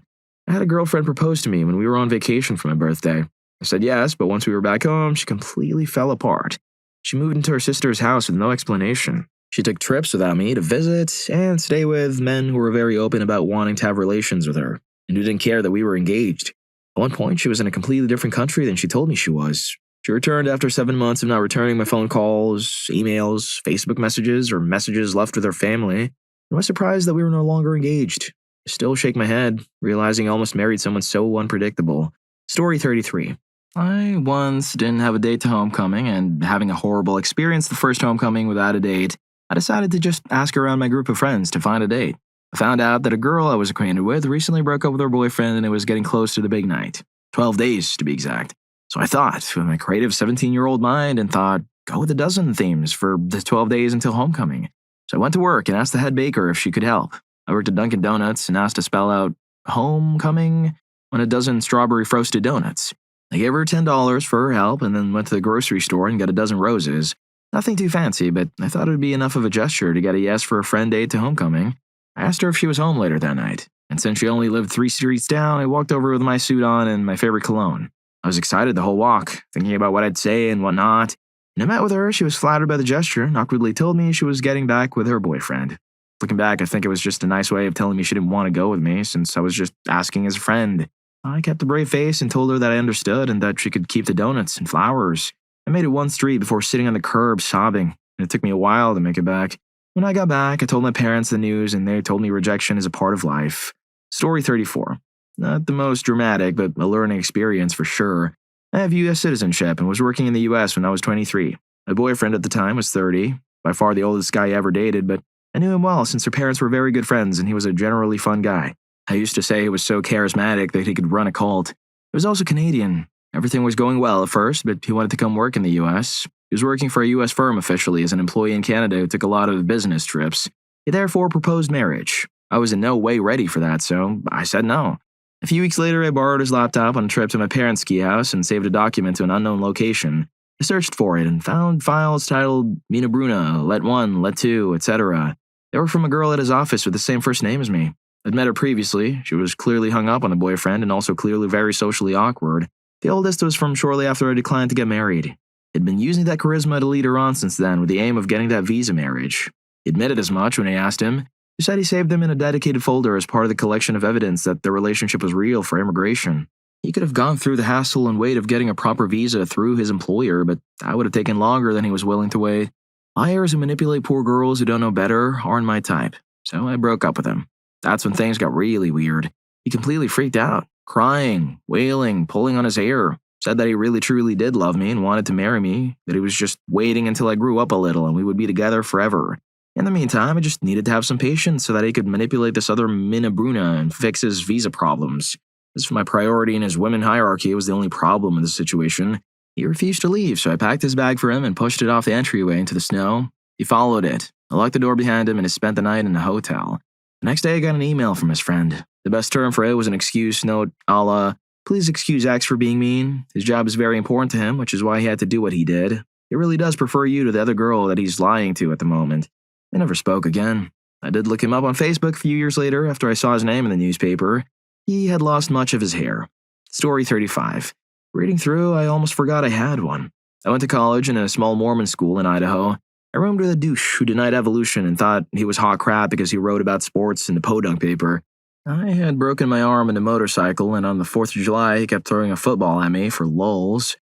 I had a girlfriend propose to me when we were on vacation for my birthday. I said yes, but once we were back home, she completely fell apart. She moved into her sister's house with no explanation. She took trips without me to visit and stay with men who were very open about wanting to have relations with her, and who didn't care that we were engaged. At one point, she was in a completely different country than she told me she was. She returned after 7 months of not returning my phone calls, emails, Facebook messages, or messages left with her family. I was surprised that we were no longer engaged. I still shake my head, realizing I almost married someone so unpredictable. Story 33. I once didn't have a date to homecoming, and having a horrible experience the first homecoming without a date, I decided to just ask around my group of friends to find a date. I found out that a girl I was acquainted with recently broke up with her boyfriend and it was getting close to the big night. 12 days, to be exact. So I thought, with my creative 17-year-old mind, and thought, go with a dozen themes for the 12 days until homecoming. So I went to work and asked the head baker if she could help. I worked at Dunkin' Donuts and asked to spell out homecoming on a dozen strawberry frosted donuts. I gave her $10 for her help and then went to the grocery store and got a dozen roses. Nothing too fancy, but I thought it would be enough of a gesture to get a yes for a friend date to homecoming. I asked her if she was home later that night, and since she only lived 3 streets down, I walked over with my suit on and my favorite cologne. I was excited the whole walk, thinking about what I'd say and what not. When I met with her, she was flattered by the gesture and awkwardly told me she was getting back with her boyfriend. Looking back, I think it was just a nice way of telling me she didn't want to go with me since I was just asking as a friend. I kept a brave face and told her that I understood and that she could keep the donuts and flowers. I made it one street before sitting on the curb sobbing, and it took me a while to make it back. When I got back, I told my parents the news and they told me rejection is a part of life. Story 34. Not the most dramatic, but a learning experience for sure. I have U.S. citizenship and was working in the U.S. when I was 23. My boyfriend at the time was 30, by far the oldest guy I ever dated, but I knew him well since their parents were very good friends and he was a generally fun guy. I used to say he was so charismatic that he could run a cult. He was also Canadian. Everything was going well at first, but he wanted to come work in the U.S. He was working for a U.S. firm officially as an employee in Canada who took a lot of business trips. He therefore proposed marriage. I was in no way ready for that, so I said no. A few weeks later, I borrowed his laptop on a trip to my parents' ski house and saved a document to an unknown location. I searched for it and found files titled Mina Bruna, Let 1, Let 2, etc. They were from a girl at his office with the same first name as me. I'd met her previously. She was clearly hung up on the boyfriend and also clearly very socially awkward. The oldest was from shortly after I declined to get married. He'd been using that charisma to lead her on since then with the aim of getting that visa marriage. He admitted as much when I asked him. He said he saved them in a dedicated folder as part of the collection of evidence that their relationship was real for immigration. He could have gone through the hassle and wait of getting a proper visa through his employer, but that would have taken longer than he was willing to wait. Liars who manipulate poor girls who don't know better aren't my type, so I broke up with him. That's when things got really weird. He completely freaked out, crying, wailing, pulling on his hair. Said that he really truly did love me and wanted to marry me, that he was just waiting until I grew up a little and we would be together forever. In the meantime, I just needed to have some patience so that he could manipulate this other Mina Bruna and fix his visa problems. As for my priority in his women hierarchy, it was the only problem in the situation. He refused to leave, so I packed his bag for him and pushed it off the entryway into the snow. He followed it. I locked the door behind him and he spent the night in a hotel. The next day, I got an email from his friend. The best term for it was an excuse note a la, please excuse X for being mean. His job is very important to him, which is why he had to do what he did. He really does prefer you to the other girl that he's lying to at the moment. I never spoke again. I did look him up on Facebook a few years later after I saw his name in the newspaper. He had lost much of his hair. Story 35. Reading through, I almost forgot I had one. I went to college in a small Mormon school in Idaho. I roomed with a douche who denied evolution and thought he was hot crap because he wrote about sports in the podunk paper. I had broken my arm in a motorcycle, and on the 4th of July, he kept throwing a football at me for lulz.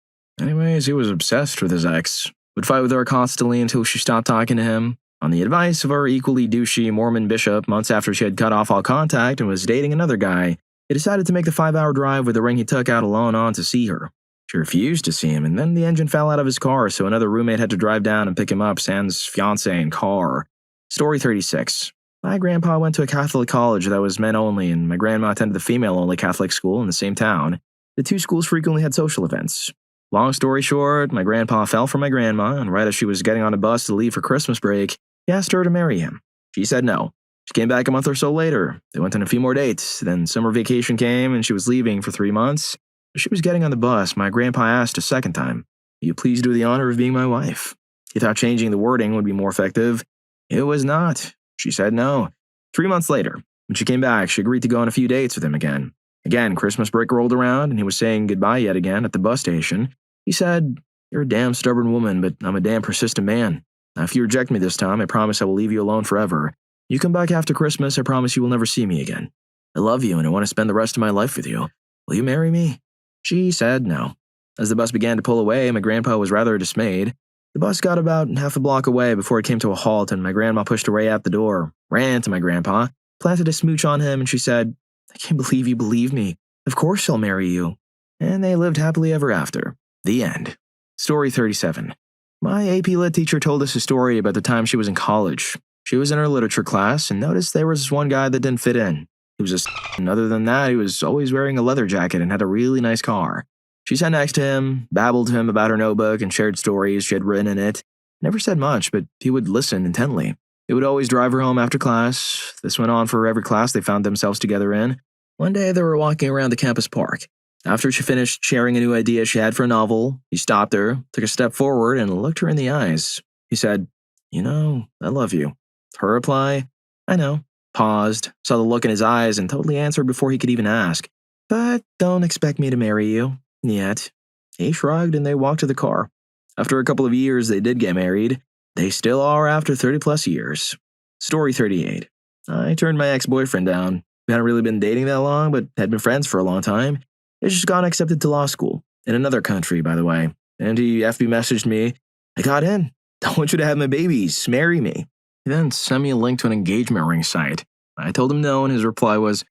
Anyways, he was obsessed with his ex. Would fight with her constantly until she stopped talking to him. On the advice of our equally douchey Mormon bishop, months after she had cut off all contact and was dating another guy, he decided to make the 5-hour drive with the ring he took out alone on to see her. She refused to see him, and then the engine fell out of his car, so another roommate had to drive down and pick him up, sans fiancé and car. Story 36. My grandpa went to a Catholic college that was men only, and my grandma attended the female-only Catholic school in the same town. The two schools frequently had social events. Long story short, my grandpa fell for my grandma, and right as she was getting on a bus to leave for Christmas break, he asked her to marry him. She said no. She came back a month or so later. They went on a few more dates. Then summer vacation came, and she was leaving for 3 months. As she was getting on the bus, my grandpa asked a second time, "Will you please do the honor of being my wife?" He thought changing the wording would be more effective. It was not. She said no. 3 months later, when she came back, she agreed to go on a few dates with him again. Again, Christmas break rolled around, and he was saying goodbye yet again at the bus station. He said, "You're a damn stubborn woman, but I'm a damn persistent man. Now, if you reject me this time, I promise I will leave you alone forever. You come back after Christmas, I promise you will never see me again. I love you, and I want to spend the rest of my life with you. Will you marry me?" She said no. As the bus began to pull away, my grandpa was rather dismayed. The bus got about half a block away before it came to a halt, and my grandma pushed her way out the door, ran to my grandpa, planted a smooch on him, and she said, "I can't believe you believe me. Of course I'll marry you." And they lived happily ever after. The end. Story 37. My AP Lit teacher told us a story about the time she was in college. She was in her literature class and noticed there was one guy that didn't fit in. He was just, and other than that, he was always wearing a leather jacket and had a really nice car. She sat next to him, babbled to him about her notebook and shared stories she had written in it. Never said much, but he would listen intently. He would always drive her home after class. This went on for every class they found themselves together in. One day they were walking around the campus park. After she finished sharing a new idea she had for a novel, he stopped her, took a step forward, and looked her in the eyes. He said, "You know, I love you." Her reply, "I know." Paused, saw the look in his eyes, and totally answered before he could even ask. "But don't expect me to marry you. Yet." He shrugged and they walked to the car. After a couple of years, they did get married. They still are after 30 plus years. Story 38. I turned my ex-boyfriend down. We hadn't really been dating that long, but had been friends for a long time. He just got accepted to law school. In another country, by the way. And he FB messaged me, "I got in. I want you to have my babies. Marry me." He then sent me a link to an engagement ring site. I told him no, and his reply was,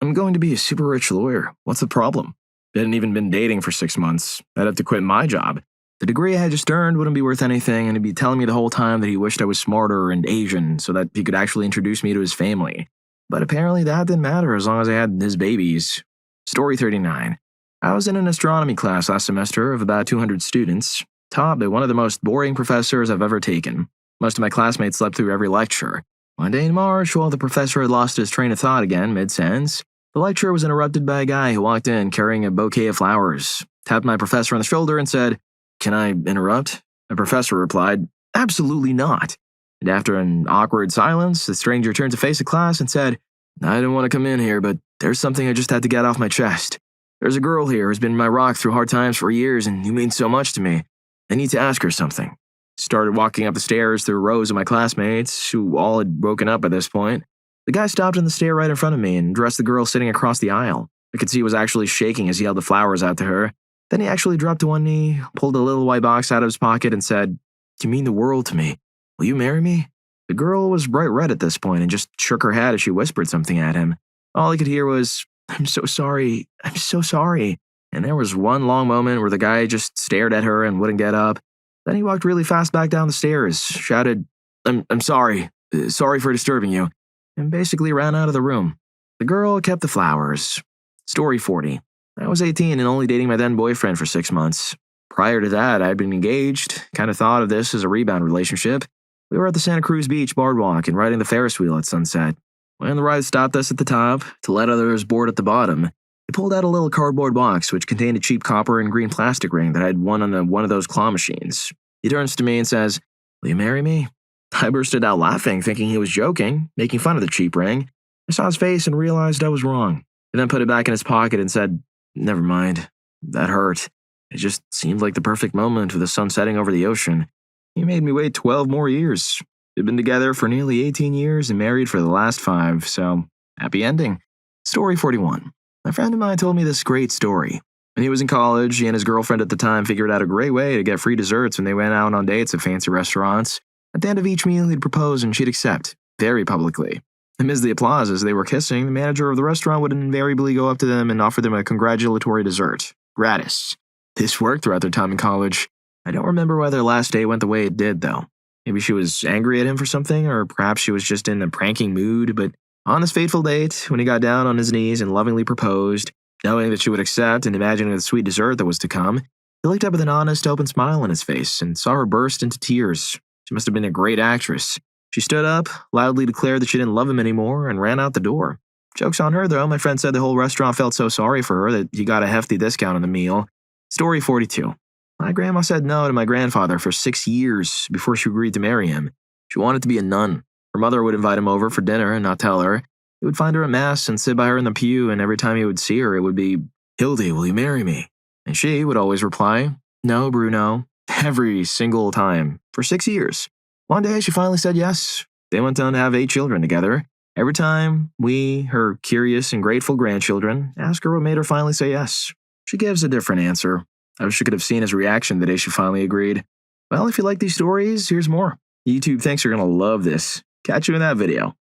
"I'm going to be a super rich lawyer. What's the problem?" We hadn't even been dating for 6 months. I'd have to quit my job. The degree I had just earned wouldn't be worth anything, and he'd be telling me the whole time that he wished I was smarter and Asian so that he could actually introduce me to his family. But apparently that didn't matter as long as I had his babies. Story 39. I was in an astronomy class last semester of about 200 students, taught by one of the most boring professors I've ever taken. Most of my classmates slept through every lecture. One day in March, while the professor had lost his train of thought again mid-sentence, the lecture was interrupted by a guy who walked in carrying a bouquet of flowers, tapped my professor on the shoulder and said, "Can I interrupt?" The professor replied, "Absolutely not." And after an awkward silence, the stranger turned to face the class and said, "I didn't want to come in here, but there's something I just had to get off my chest. There's a girl here who's been my rock through hard times for years, and who means so much to me. I need to ask her something." Started walking up the stairs through rows of my classmates, who all had woken up at this point. The guy stopped on the stair right in front of me and addressed the girl sitting across the aisle. I could see he was actually shaking as he held the flowers out to her. Then he actually dropped to one knee, pulled a little white box out of his pocket, and said, "You mean the world to me. Will you marry me?" The girl was bright red at this point and just shook her head as she whispered something at him. All I could hear was, "I'm so sorry. I'm so sorry." And there was one long moment where the guy just stared at her and wouldn't get up. Then he walked really fast back down the stairs, shouted, I'm sorry. Sorry for disturbing you," and basically ran out of the room. The girl kept the flowers. Story 40. I was 18 and only dating my then boyfriend for 6 months. Prior to that, I'd been engaged, kind of thought of this as a rebound relationship. We were at the Santa Cruz Beach boardwalk and riding the Ferris wheel at sunset. When the ride stopped us at the top, to let others board at the bottom, he pulled out a little cardboard box which contained a cheap copper and green plastic ring that I'd won on one of those claw machines. He turns to me and says, "Will you marry me?" I bursted out laughing, thinking he was joking, making fun of the cheap ring. I saw his face and realized I was wrong. He then put it back in his pocket and said, "Never mind. That hurt. It just seemed like the perfect moment with the sun setting over the ocean." He made me wait 12 more years. We'd been together for nearly 18 years and married for the last 5, so happy ending. Story 41. A friend of mine told me this great story. When he was in college, he and his girlfriend at the time figured out a great way to get free desserts when they went out on dates at fancy restaurants. At the end of each meal, he'd propose and she'd accept, very publicly. Amidst the applause as they were kissing, the manager of the restaurant would invariably go up to them and offer them a congratulatory dessert. Gratis. This worked throughout their time in college. I don't remember why their last date went the way it did, though. Maybe she was angry at him for something, or perhaps she was just in a pranking mood, but on this fateful date, when he got down on his knees and lovingly proposed, knowing that she would accept and imagining the sweet dessert that was to come, he looked up with an honest, open smile on his face and saw her burst into tears. She must have been a great actress. She stood up, loudly declared that she didn't love him anymore, and ran out the door. Joke's on her, though. My friend said the whole restaurant felt so sorry for her that he got a hefty discount on the meal. Story 42. My grandma said no to my grandfather for 6 years before she agreed to marry him. She wanted to be a nun. Her mother would invite him over for dinner and not tell her. He would find her at mass and sit by her in the pew, and every time he would see her, it would be, "Hildy, will you marry me?" And she would always reply, "No, Bruno," every single time, for 6 years. One day, she finally said yes. They went on to have 8 children together. Every time we, her curious and grateful grandchildren, ask her what made her finally say yes, she gives a different answer. I wish you could have seen his reaction the day she finally agreed. Well, if you like these stories, here's more. YouTube thinks you're going to love this. Catch you in that video.